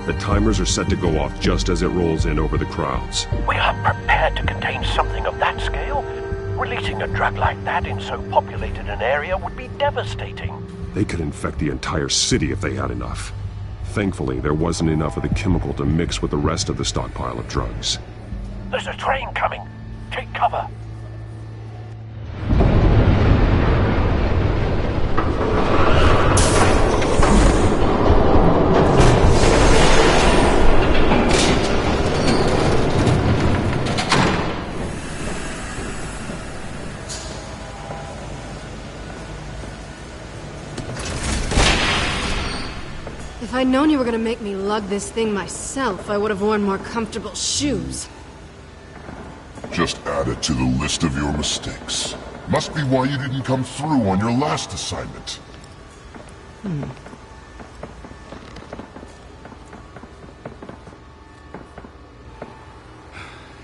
The timers are set to go off just as it rolls in over the crowds. We are prepared to contain something of that scale? Releasing a drug like that in so populated an area would be devastating. They could infect the entire city if they had enough. Thankfully, there wasn't enough of the chemical to mix with the rest of the stockpile of drugs. There's a train coming. Take cover. If I'd known you were gonna make me lug this thing myself, I would have worn more comfortable shoes. Just add it to the list of your mistakes. Must be why you didn't come through on your last assignment.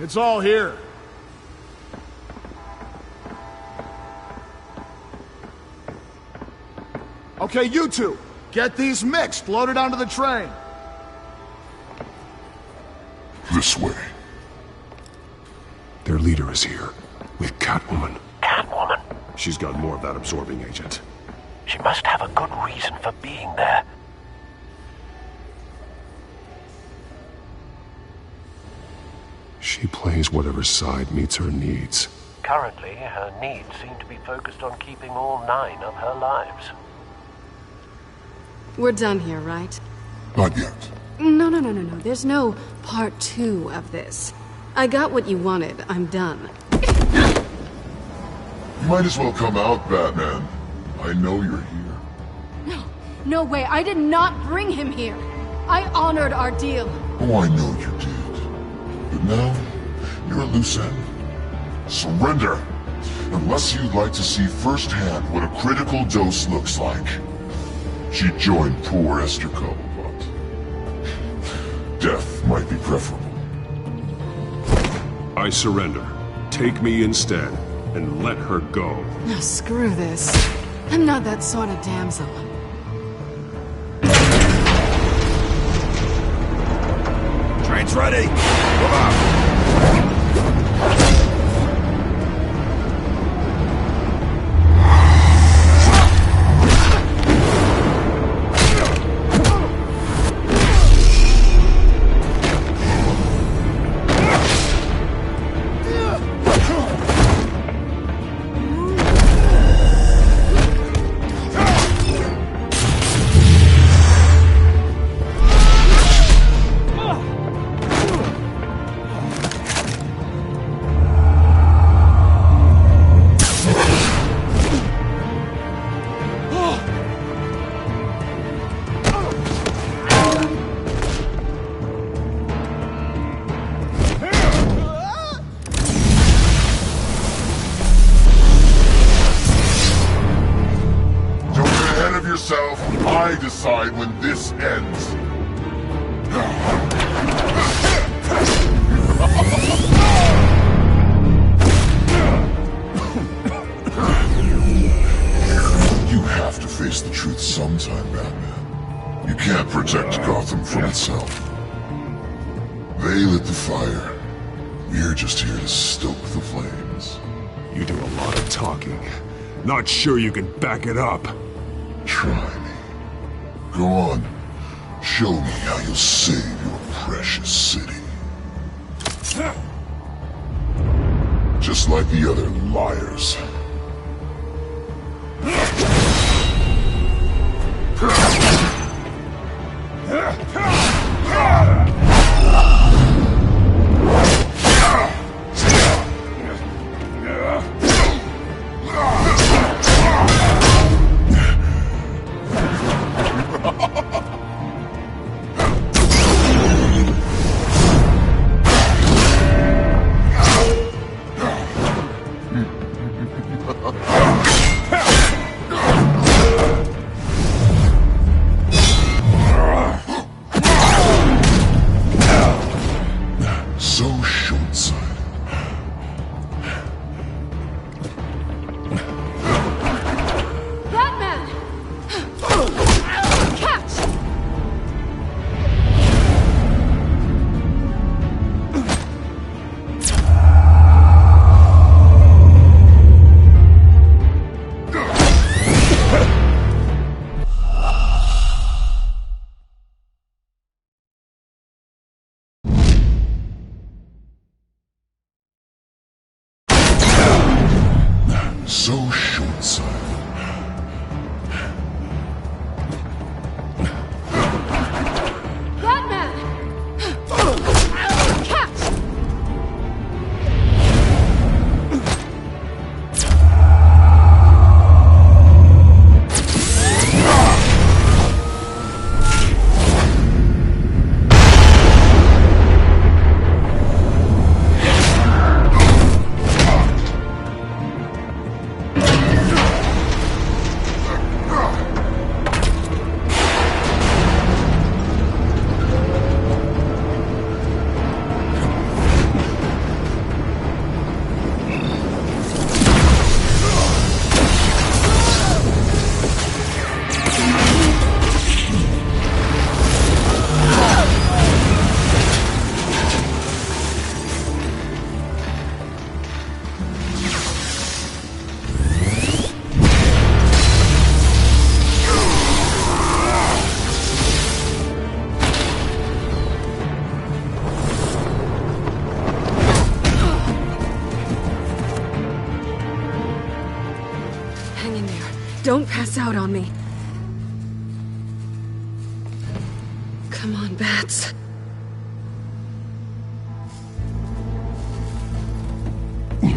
It's all here. Okay, you two, get these mixed, loaded onto the train. This way. Their leader is here, with Catwoman. Catwoman? She's got more of that absorbing agent. She must have a good reason for being there. She plays whatever side meets her needs. Currently, her needs seem to be focused on keeping all 9 of her lives. We're done here, right? Not yet. No. There's no part 2 of this. I got what you wanted. I'm done. You might as well come out, Batman. I know you're here. No way. I did not bring him here. I honored our deal. Oh, I know you did. But now, you're a loose end. Surrender! Unless you'd like to see firsthand what a critical dose looks like. She joined poor Esther Cobblepot. Death might be preferable. I surrender. Take me instead, and let her go. No, screw this. I'm not that sort of damsel. Train's ready! Move out! side when this ends. You have to face the truth sometime, Batman. You can't protect Gotham from itself. They lit the fire. We're just here to stoke the flames. You do a lot of talking. Not sure you can back it up. Try me. Go on. Show me how you'll save your precious city. Just like the other liars. So short-sighted. Don't pass out on me. Come on, Bats. You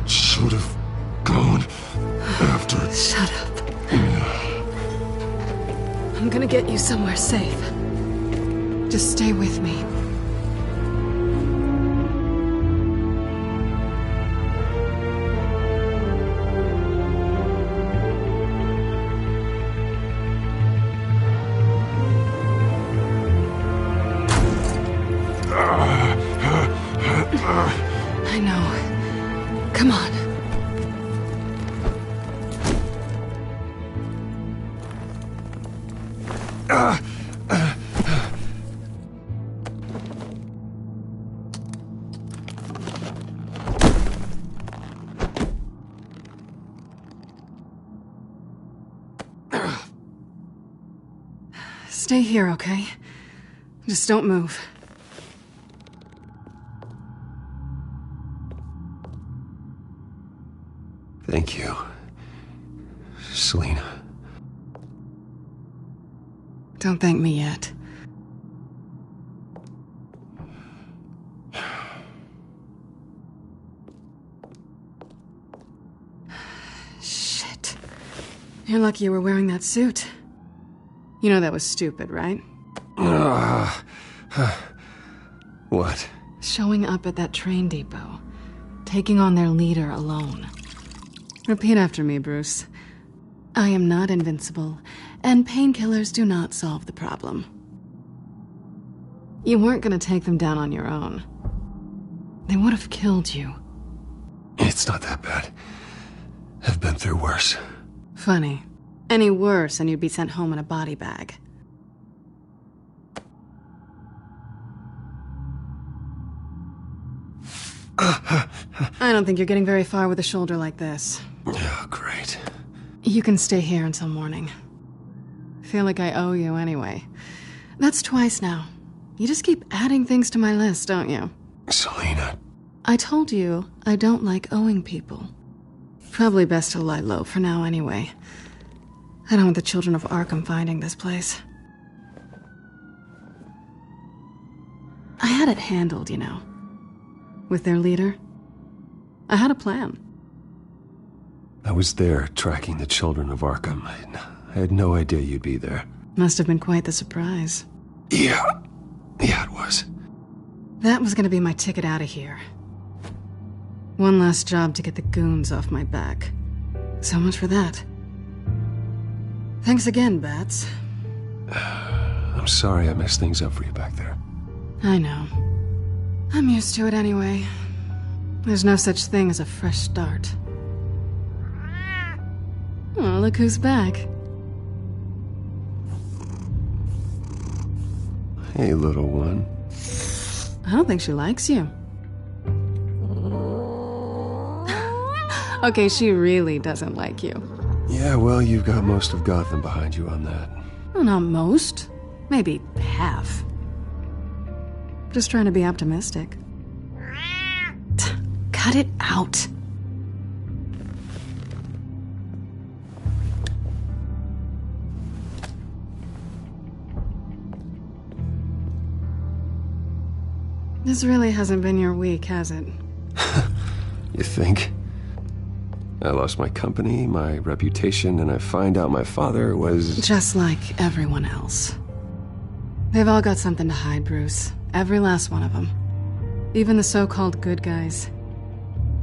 should have gone after... Shut up. I'm gonna get you somewhere safe. Just stay with me. I know. Come on. Stay here, okay? Just don't move. Thank you, Selina. Don't thank me yet. Shit. You're lucky you were wearing that suit. You know that was stupid, right? What? Showing up at that train depot. Taking on their leader alone. Repeat after me, Bruce. I am not invincible, And painkillers do not solve the problem. You weren't gonna take them down on your own. They would have killed you. It's not that bad. I've been through worse. Funny. Any worse and you'd be sent home in a body bag. I don't think you're getting very far with a shoulder like this. Oh, great. You can stay here until morning. Feel like I owe you anyway. That's twice now. You just keep adding things to my list, don't you? Selina. I told you I don't like owing people. Probably best to lie low for now anyway. I don't want the children of Arkham finding this place. I had it handled, you know. With their leader. I had a plan. I was there tracking the children of Arkham. I had no idea you'd be there. Must have been quite the surprise. Yeah, it was. That was gonna be my ticket out of here. One last job to get the goons off my back. So much for that. Thanks again, Bats. I'm sorry I messed things up for you back there. I know. I'm used to it anyway. There's no such thing as a fresh start. Oh, look who's back. Hey, little one. I don't think she likes you. Okay, she really doesn't like you. Yeah, well, you've got most of Gotham behind you on that. Well, not most. Maybe half. Just trying to be optimistic. Cut it out. This really hasn't been your week, has it? You think? I lost my company, my reputation, and I find out my father was... Just like everyone else. They've all got something to hide, Bruce. Every last one of them. Even the so-called good guys.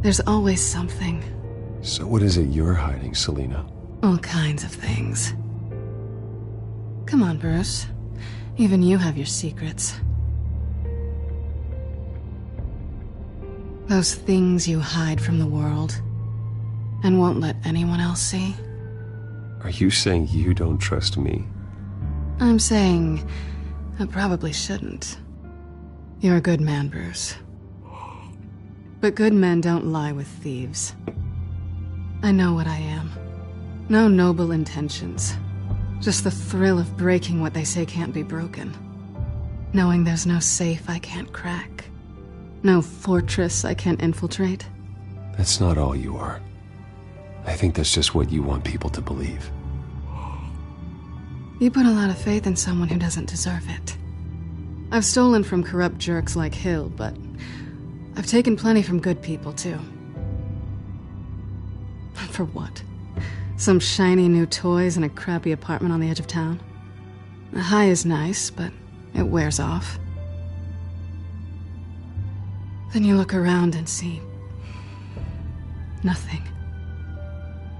There's always something. So what is it you're hiding, Selina? All kinds of things. Come on, Bruce. Even you have your secrets. Those things you hide from the world and won't let anyone else see. Are you saying you don't trust me? I'm saying I probably shouldn't. You're a good man, Bruce. But good men don't lie with thieves. I know what I am. No noble intentions. Just the thrill of breaking what they say can't be broken. Knowing there's no safe I can't crack. No fortress I can't infiltrate. That's not all you are. I think that's just what you want people to believe. You put a lot of faith in someone who doesn't deserve it. I've stolen from corrupt jerks like Hill, but I've taken plenty from good people, too. For what? Some shiny new toys and a crappy apartment on the edge of town? The high is nice, but it wears off. Then you look around and see nothing.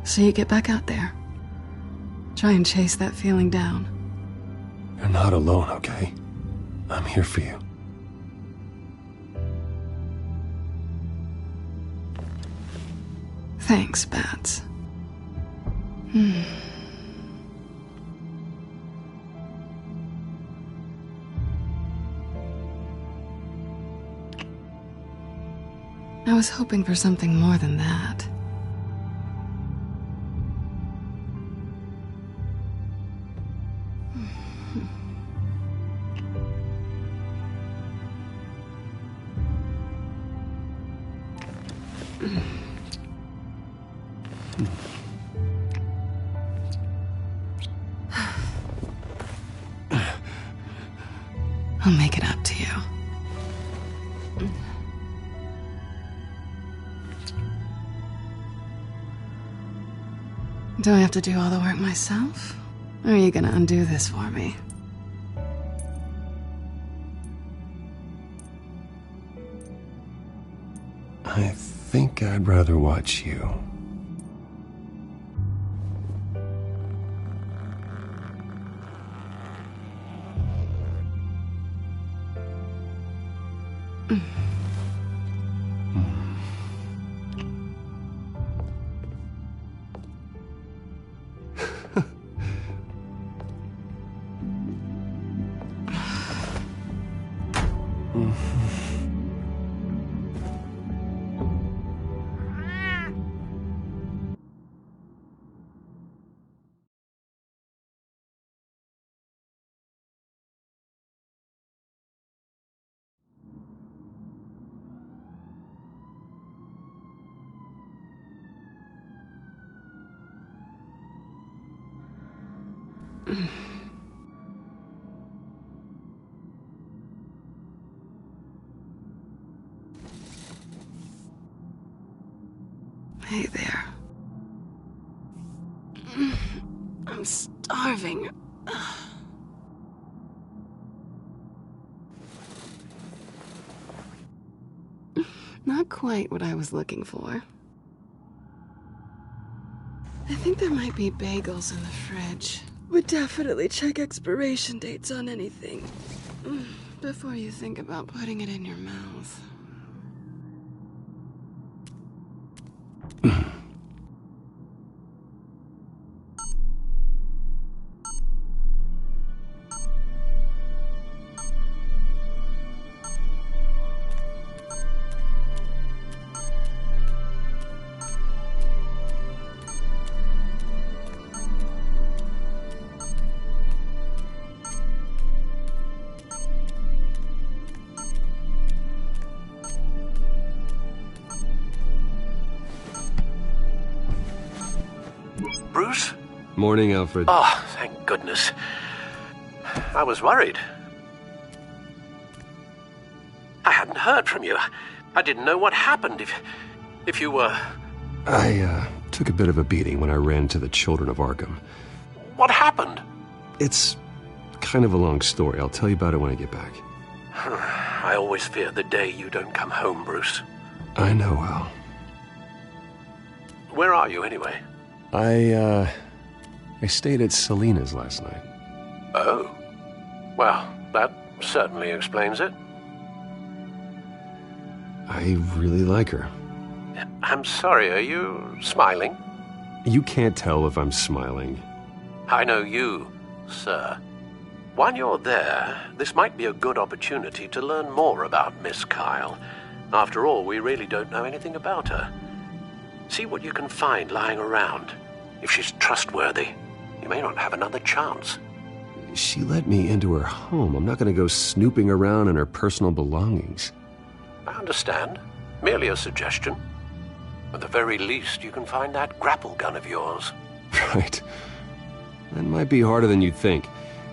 So you get back out there. Try and chase that feeling down. You're not alone, okay? I'm here for you. Thanks, Bats. I was hoping for something more than that. I'll make it up to you. Do I have to do all the work myself? Or are you gonna undo this for me? I think I'd rather watch you. Hey there. I'm starving. Not quite what I was looking for. I think there might be bagels in the fridge. Would definitely check expiration dates on anything before you think about putting it in your mouth. Bruce? Morning, Alfred. Oh, thank goodness. I was worried. I hadn't heard from you. I didn't know what happened if you were... I took a bit of a beating when I ran to the Children of Arkham. What happened? It's kind of a long story. I'll tell you about it when I get back. I always fear the day you don't come home, Bruce. I know, Al. Where are you, anyway? I stayed at Selena's last night. Oh. Well, that certainly explains it. I really like her. I'm sorry, are you smiling? You can't tell if I'm smiling. I know you, sir. While you're there, this might be a good opportunity to learn more about Miss Kyle. After all, we really don't know anything about her. See what you can find lying around. If she's trustworthy, you may not have another chance. She let me into her home. I'm not going to go snooping around in her personal belongings. I understand. Merely a suggestion. At the very least, you can find that grapple gun of yours. Right. That might be harder than you'd think.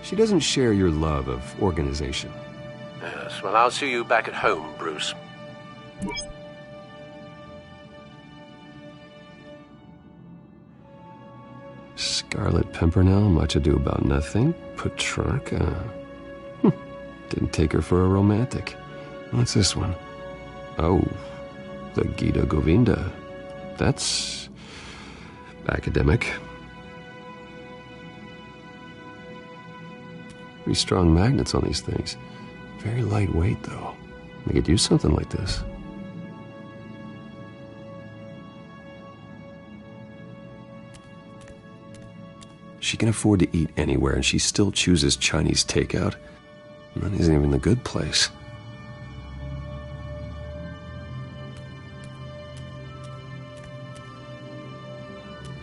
She doesn't share your love of organization. Yes, well, I'll see you back at home, Bruce. Scarlet Pimpernel, much ado about nothing. Petrarca. Didn't take her for a romantic. What's this one? Oh, the Gita Govinda. That's academic. Pretty strong magnets on these things. Very lightweight, though. I could use something like this. She can afford to eat anywhere, and she still chooses Chinese takeout. And that isn't even the good place.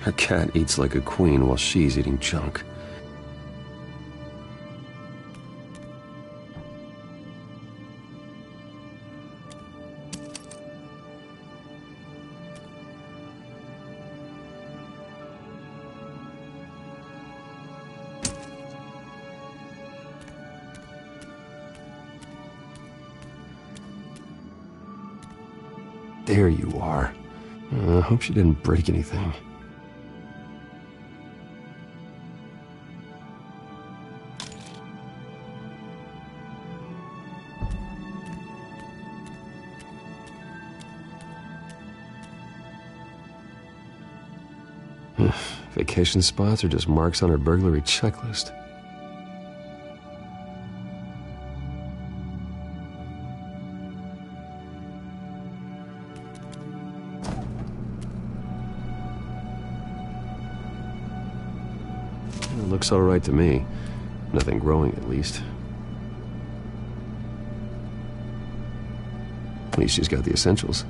Her cat eats like a queen while she's eating junk. There you are. I hope she didn't break anything. Vacation spots are just marks on her burglary checklist. It looks all right to me. Nothing growing, at least. At least she's got the essentials.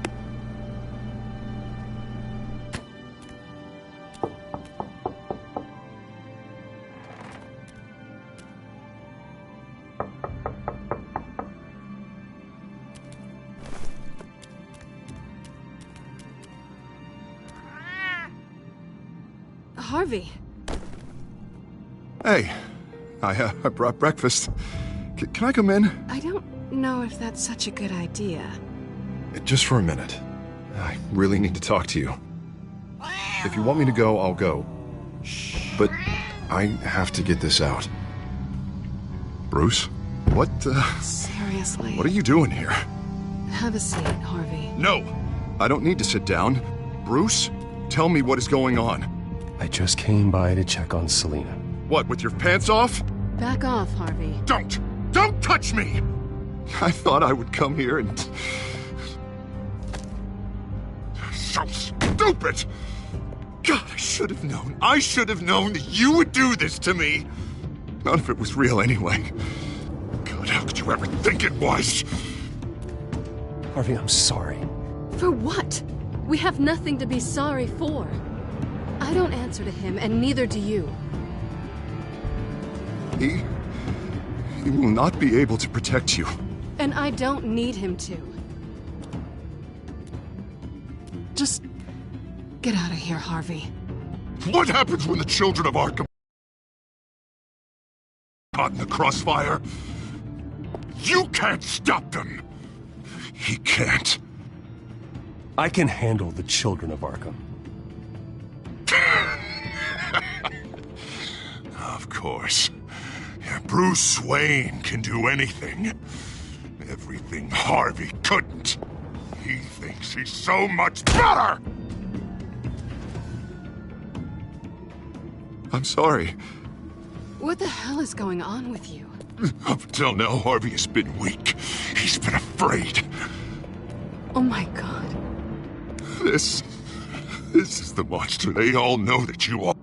Harvey. Hey, I brought breakfast. Can I come in? I don't know if that's such a good idea. Just for a minute. I really need to talk to you. If you want me to go, I'll go. But I have to get this out. Bruce? What, Seriously? What are you doing here? Have a seat, Harvey. No! I don't need to sit down. Bruce, tell me what is going on. I just came by to check on Selena. What, with your pants off? Back off, Harvey. Don't! Don't touch me! I thought I would come here and... So stupid! God, I should have known. I should have known that you would do this to me. None of it was real anyway. God, how could you ever think it was? Harvey, I'm sorry. For what? We have nothing to be sorry for. I don't answer to him, and neither do you. He will not be able to protect you. And I don't need him to. Just get out of here, Harvey. What happens when the children of Arkham are caught in the crossfire? You can't stop them. He can't. I can handle the children of Arkham. Of course. Bruce Wayne can do anything. Everything Harvey couldn't. He thinks he's so much better! I'm sorry. What the hell is going on with you? Up until now, Harvey has been weak. He's been afraid. Oh my God. This is the monster they all know that you are.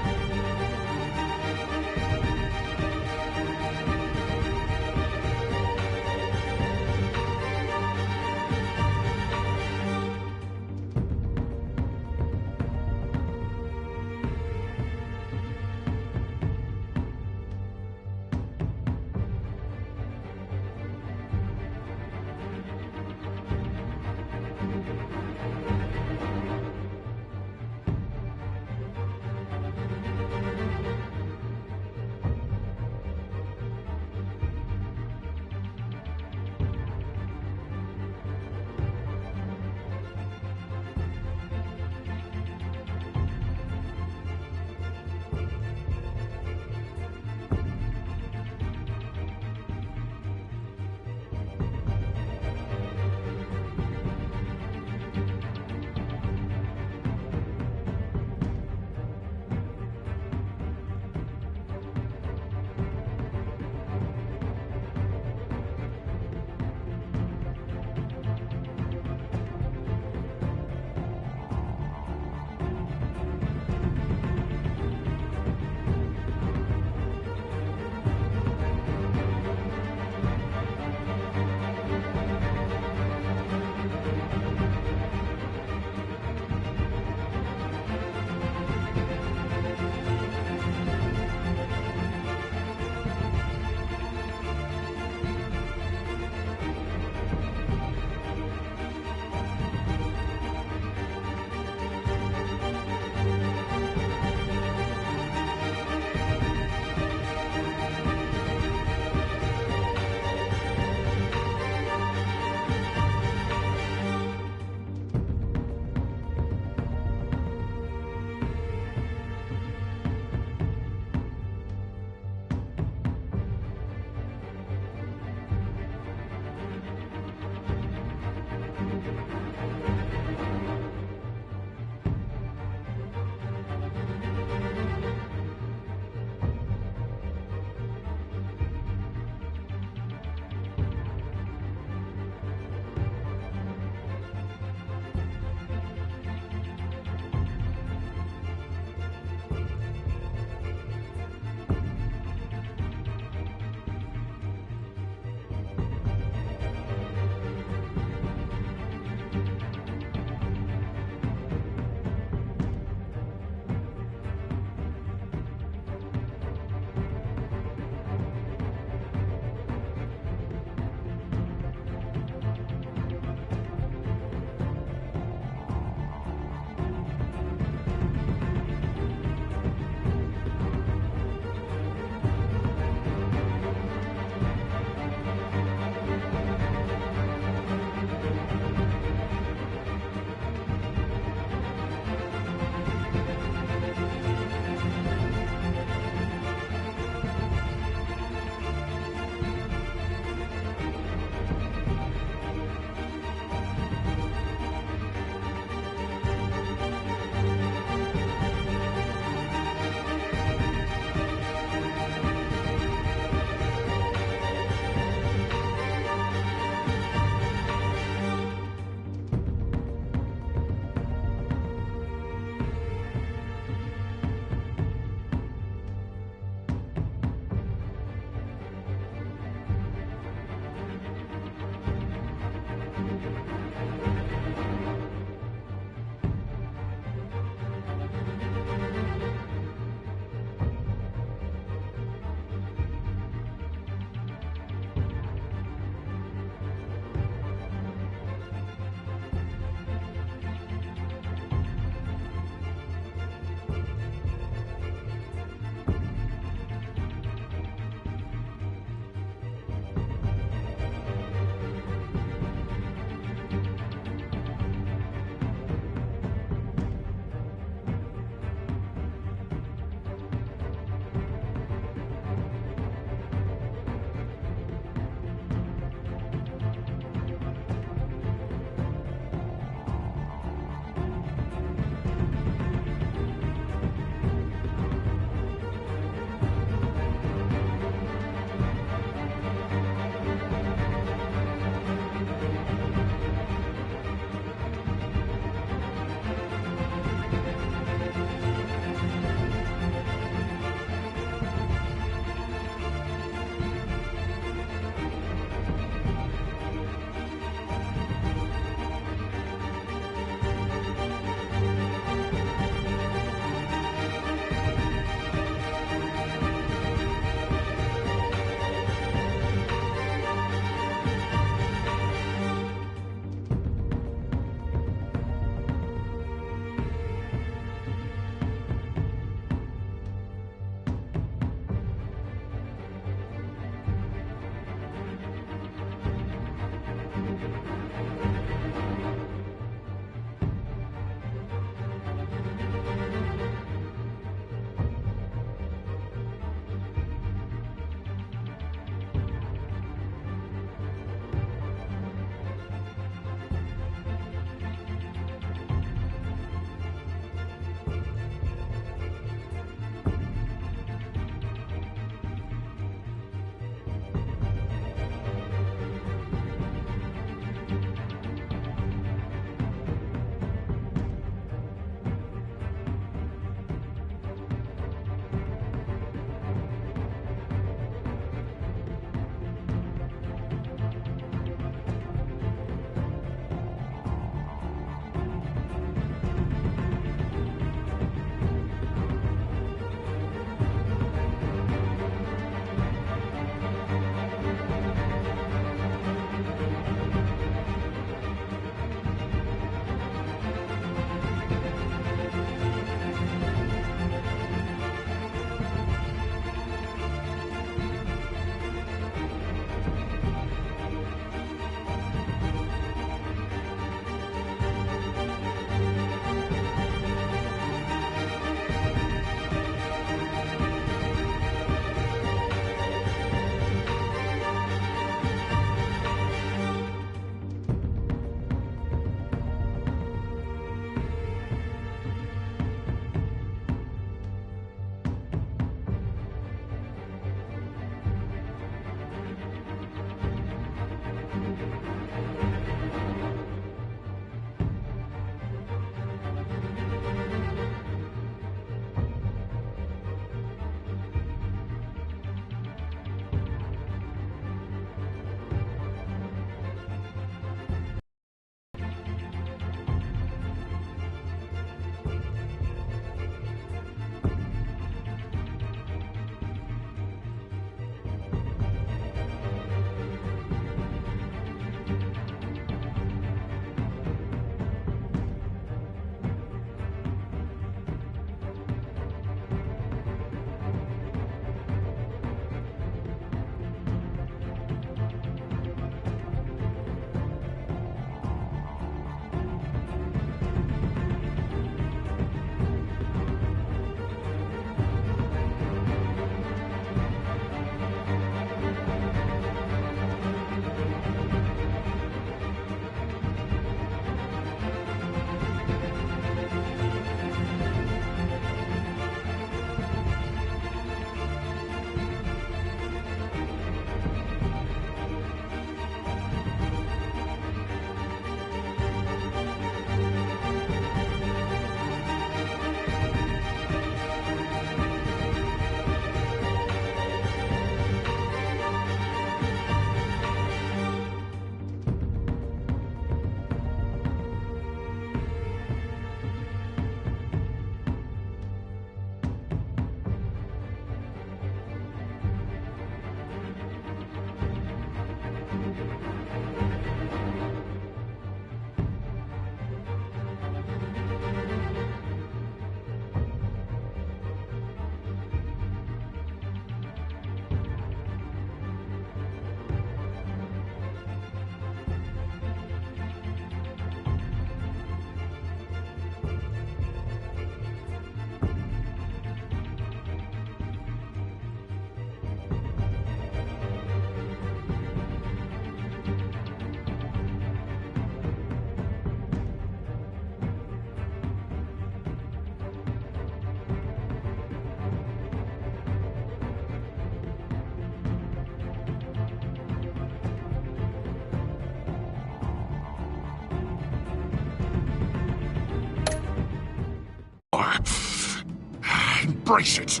embrace it.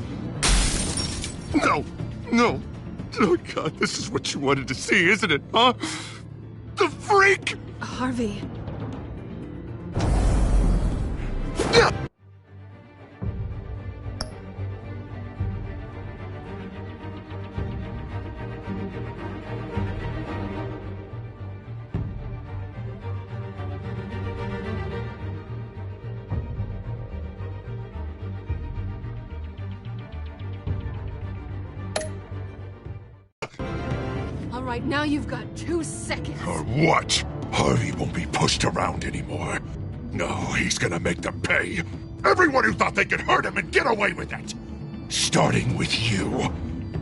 No, no. Oh, God, this is what you wanted to see, isn't it, huh? The freak! Harvey. All right, now you've got 2 seconds. Or what? Harvey won't be pushed around anymore. No, he's gonna make them pay. Everyone who thought they could hurt him and get away with it. Starting with you.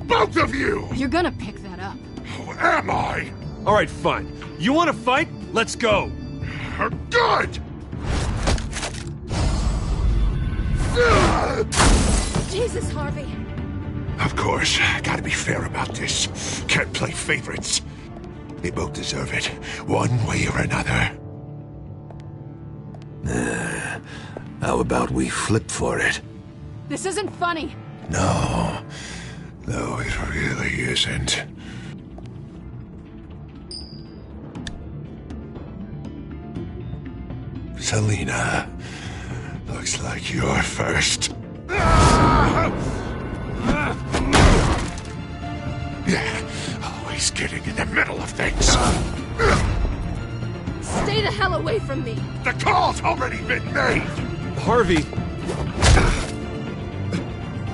Both of you! You're gonna pick that up. Who am I? All right, fine. You want to fight? Let's go. Good! Jesus, Harvey. Of course, gotta be fair about this. Can't play favorites. They both deserve it, one way or another. How about we flip for it? This isn't funny. No, it really isn't. Selina, looks like you're first. Yeah, always getting in the middle of things. Stay the hell away from me. The call's already been made. Harvey.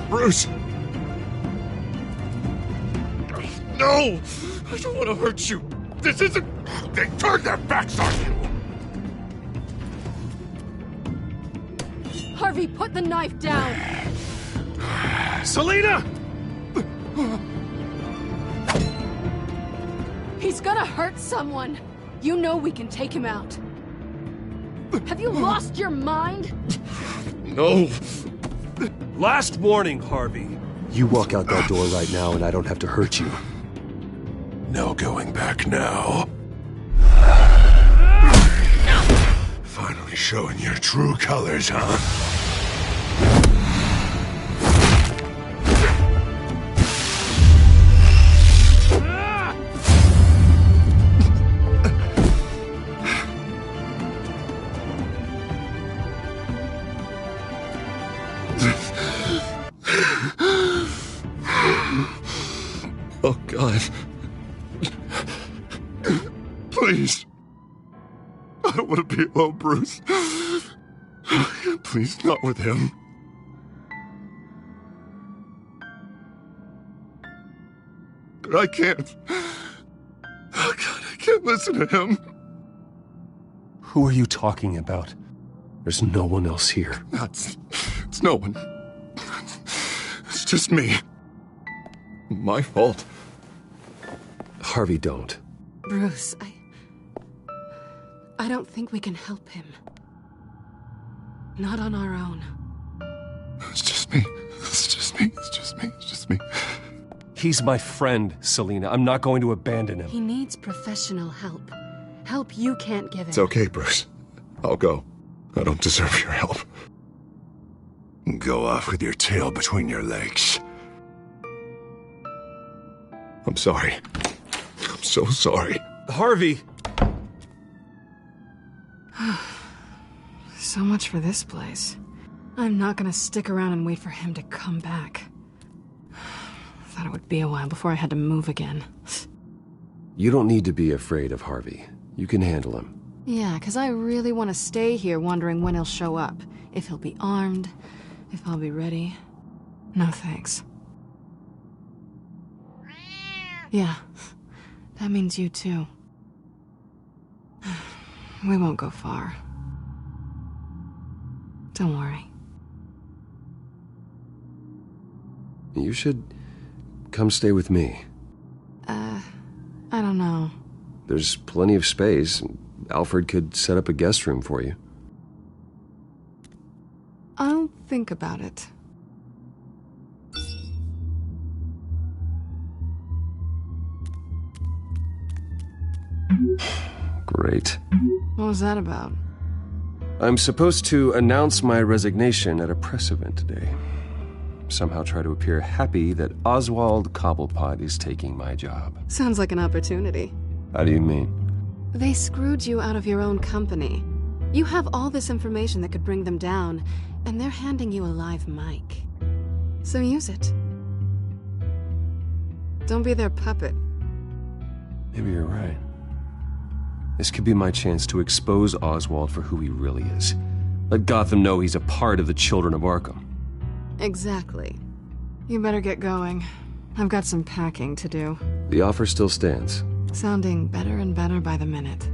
Bruce. No, I don't want to hurt you. This isn't... They turned their backs on you. Harvey, put the knife down. Selina! He's gonna hurt someone. You know we can take him out. Have you lost your mind? No. Last warning, Harvey. You walk out that door right now and I don't have to hurt you. No going back now. Finally showing your true colors, huh? Oh, God. Please. I don't want to be alone, Bruce. Please, not with him. But I can't. Oh, God, I can't listen to him. Who are you talking about? There's no one else here. It's no one. It's just me. My fault. Harvey, don't. Bruce, I don't think we can help him. Not on our own. It's just me. It's just me. It's just me. It's just me. He's my friend, Selina. I'm not going to abandon him. He needs professional help. Help you can't give him. It's okay, Bruce. I'll go. I don't deserve your help. Go off with your tail between your legs. I'm sorry. I'm so sorry. Harvey! So much for this place. I'm not gonna stick around and wait for him to come back. Thought it would be a while before I had to move again. You don't need to be afraid of Harvey. You can handle him. Yeah, because I really want to stay here wondering when he'll show up. If he'll be armed, if I'll be ready. No thanks. Yeah, that means you too. We won't go far. Don't worry. You should come stay with me. I don't know. There's plenty of space. Alfred could set up a guest room for you. I'll think about it. Great. What was that about? I'm supposed to announce my resignation at a press event today. somehow try to appear happy that Oswald Cobblepot is taking my job. Sounds like an opportunity. How do you mean? They screwed you out of your own company. You have all this information that could bring them down, and they're handing you a live mic. So use it. Don't be their puppet. Maybe you're right. This could be my chance to expose Oswald for who he really is. Let Gotham know he's a part of the Children of Arkham. Exactly. You better get going. I've got some packing to do. The offer still stands. Sounding better and better by the minute.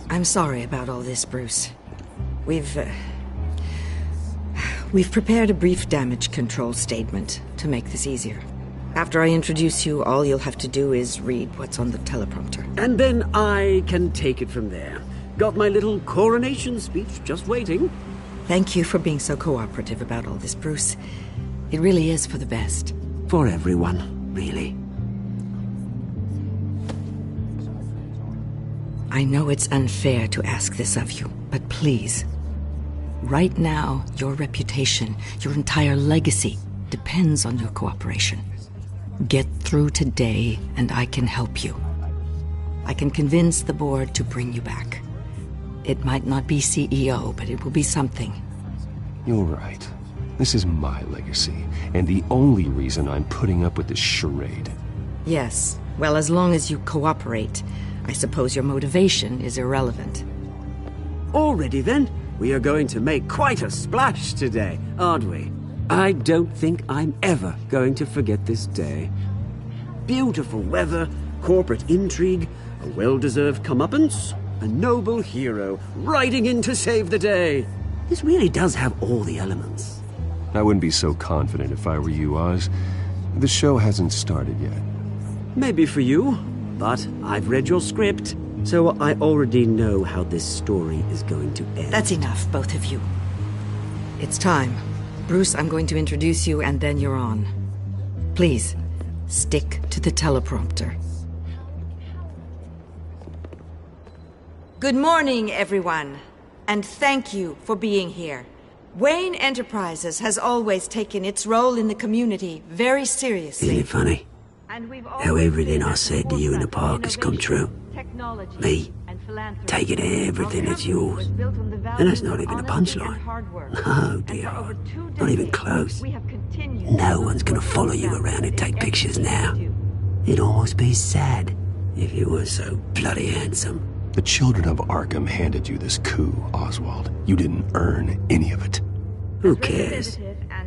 I'm sorry about all this, Bruce. We've prepared a brief damage control statement to make this easier. After I introduce you, all you'll have to do is read what's on the teleprompter. And then I can take it from there. Got my little coronation speech just waiting. Thank you for being so cooperative about all this, Bruce. It really is for the best. For everyone, really. I know it's unfair to ask this of you, but please. Right now, your reputation, your entire legacy, depends on your cooperation. Get through today, and I can help you. I can convince the board to bring you back. It might not be CEO, but it will be something. You're right. This is my legacy, and the only reason I'm putting up with this charade. Yes. Well, as long as you cooperate, I suppose your motivation is irrelevant. Already then, we are going to make quite a splash today, aren't we? I don't think I'm ever going to forget this day. Beautiful weather, corporate intrigue, a well-deserved comeuppance, a noble hero riding in to save the day. This really does have all the elements. I wouldn't be so confident if I were you, Oz. The show hasn't started yet. Maybe for you, but I've read your script, so I already know how this story is going to end. That's enough, both of you. It's time. Bruce, I'm going to introduce you, and then you're on. Please, stick to the teleprompter. Good morning, everyone, and thank you for being here. Wayne Enterprises has always taken its role in the community very seriously. Isn't it funny? How everything I said to you in the park has come true. Me, taking everything that's yours. And that's not even a punchline. Oh dear, not even close. No one's gonna follow you around and take pictures now. It'd almost be sad if you were so bloody handsome. The Children of Arkham handed you this coup, Oswald. You didn't earn any of it. Who cares?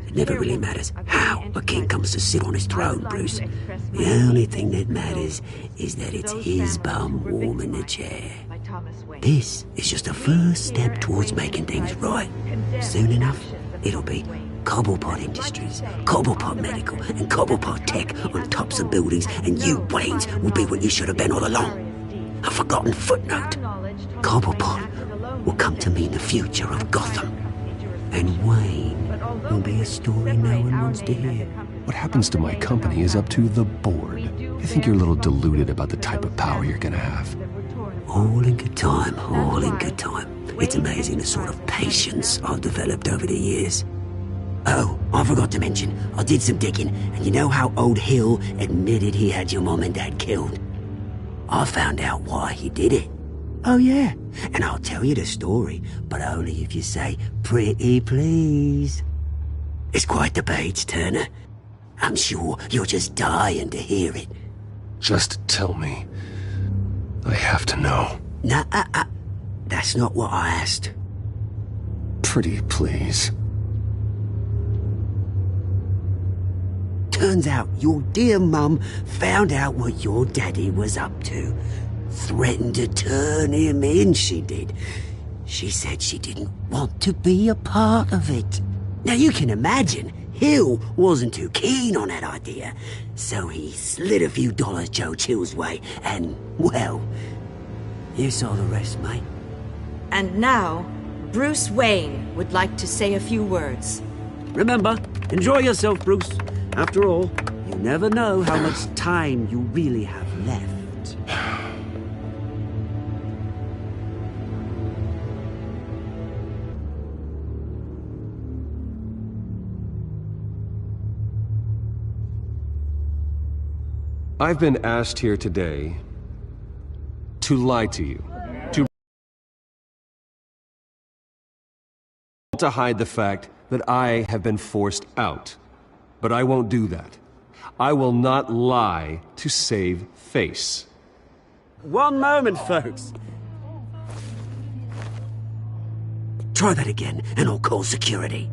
It never really matters how a king comes to sit on his throne, Bruce. The only thing that matters is that it's his bum warm in the chair. This is just a first step towards making things right. Soon enough, it'll be Cobblepot Industries, Cobblepot Medical, and Cobblepot Tech on tops of buildings, and you, Waynes, will be what you should have been all along. A forgotten footnote. Cobblepot will come to mean the future of Gotham. And Wayne will be a story no one wants to hear. What happens to my company is up to the board. I think you're a little deluded about the type of power you're gonna have. All in good time, all in good time. It's amazing the sort of patience I've developed over the years. Oh, I forgot to mention, I did some digging, and you know how old Hill admitted he had your mom and dad killed? I found out why he did it. Oh yeah, and I'll tell you the story, but only if you say, pretty please. It's quite the page, Turner. I'm sure you're just dying to hear it. Just tell me. I have to know. Nah, that's not what I asked. Pretty please. Turns out your dear mum found out what your daddy was up to. Threatened to turn him in, she did. She said she didn't want to be a part of it. Now you can imagine, Hill wasn't too keen on that idea, so he slid a few dollars Joe Chill's way, and, well, you saw the rest, mate. And now, Bruce Wayne would like to say a few words. Remember, enjoy yourself, Bruce. After all, you never know how much time you really have left. I've been asked here today to lie to you, to hide the fact that I have been forced out. But I won't do that. I will not lie to save face. One moment, folks. Try that again, and I'll call security.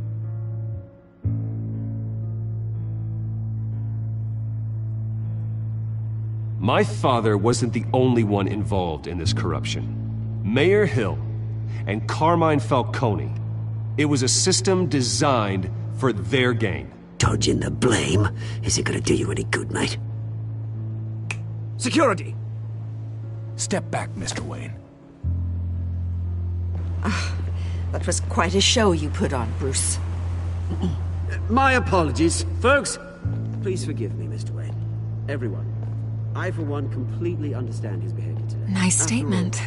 My father wasn't the only one involved in this corruption. Mayor Hill and Carmine Falcone. It was a system designed for their gain. Dodging the blame isn't gonna do you any good, mate. Security! Step back, Mr. Wayne. That was quite a show you put on, Bruce. My apologies. Folks, please forgive me, Mr. Wayne. Everyone. I, for one, completely understand his behavior today. Nice statement.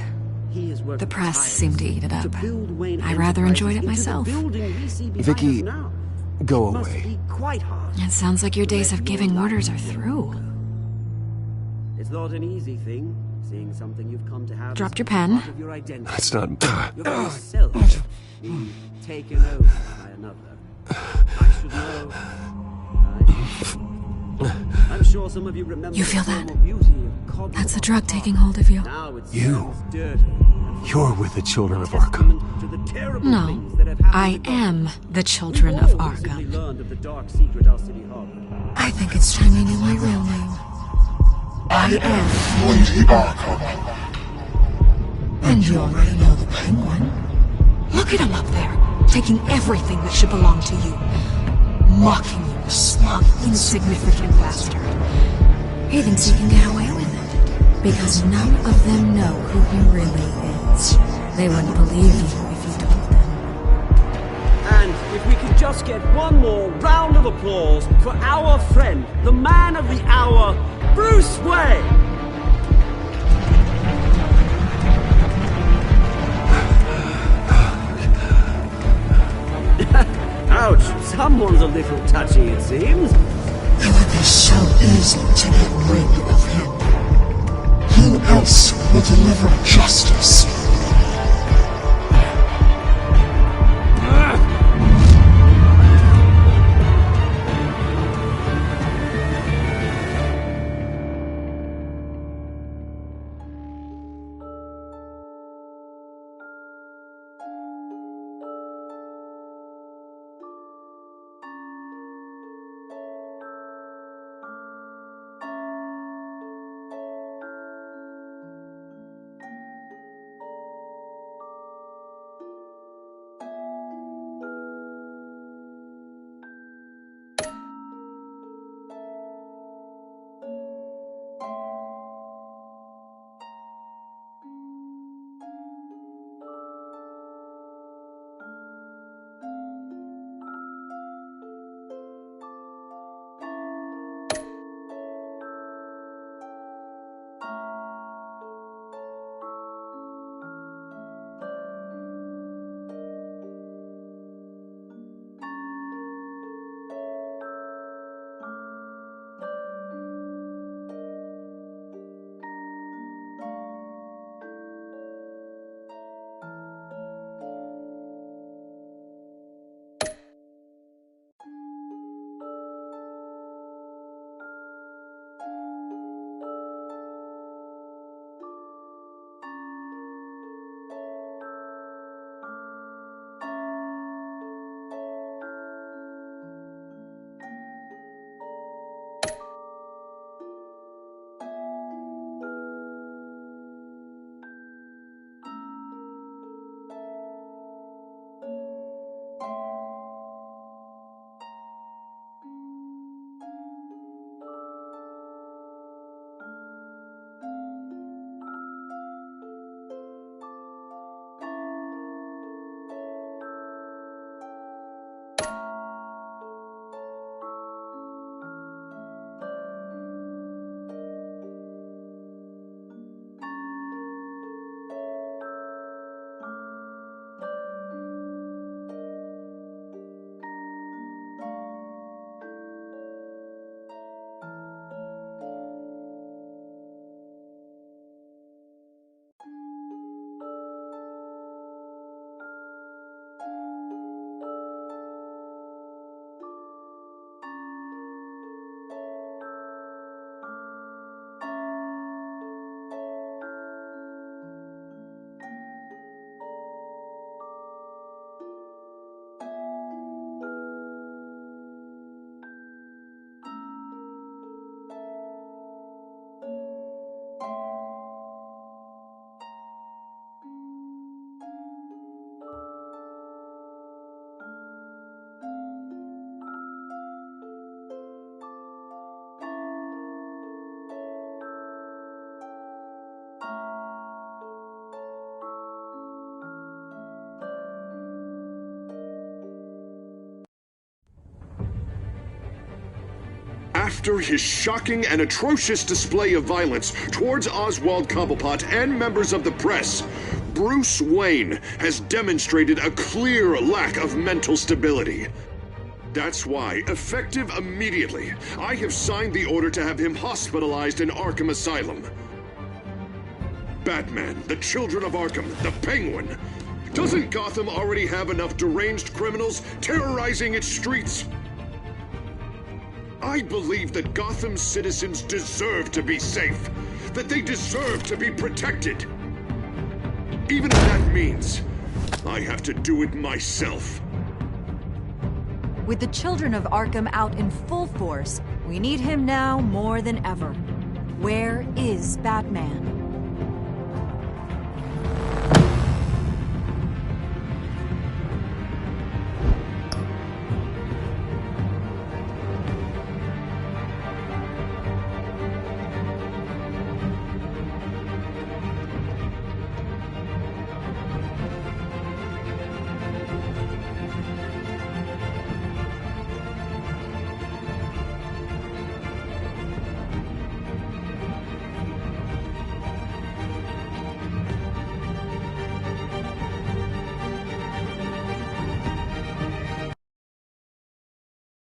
The press seemed to eat it up. I rather enjoyed it myself. Vicky, go away. It sounds like your days of giving orders are through. It's not an easy thing, seeing something you've come to have. Dropped your pen. Your identity. That's not... Your very self being taken over by another. I should know. I'm sure some of you remember. You feel that? That's the drug taking hold of you. You're with the children of Arkham. No, I am the children of Arkham. I think it's time you knew my real name. I am Lady Arkham. And you already know the Penguin. Look at him up there, taking everything that should belong to you. Mocking you, smug, insignificant bastard. He thinks he can get away with it. Because none of them know who he really is. They wouldn't believe you if you told them. And if we could just get one more round of applause for our friend, the man of the hour, Bruce Wayne! Ouch, someone's a little touchy, it seems. It would be so easy to get rid of him. Who else will deliver justice? After his shocking and atrocious display of violence towards Oswald Cobblepot and members of the press, Bruce Wayne has demonstrated a clear lack of mental stability. That's why, effective immediately, I have signed the order to have him hospitalized in Arkham Asylum. Batman, the Children of Arkham, the Penguin. Doesn't Gotham already have enough deranged criminals terrorizing its streets? I believe that Gotham's citizens deserve to be safe, that they deserve to be protected. Even if that means I have to do it myself. With the Children of Arkham out in full force, we need him now more than ever. Where is Batman?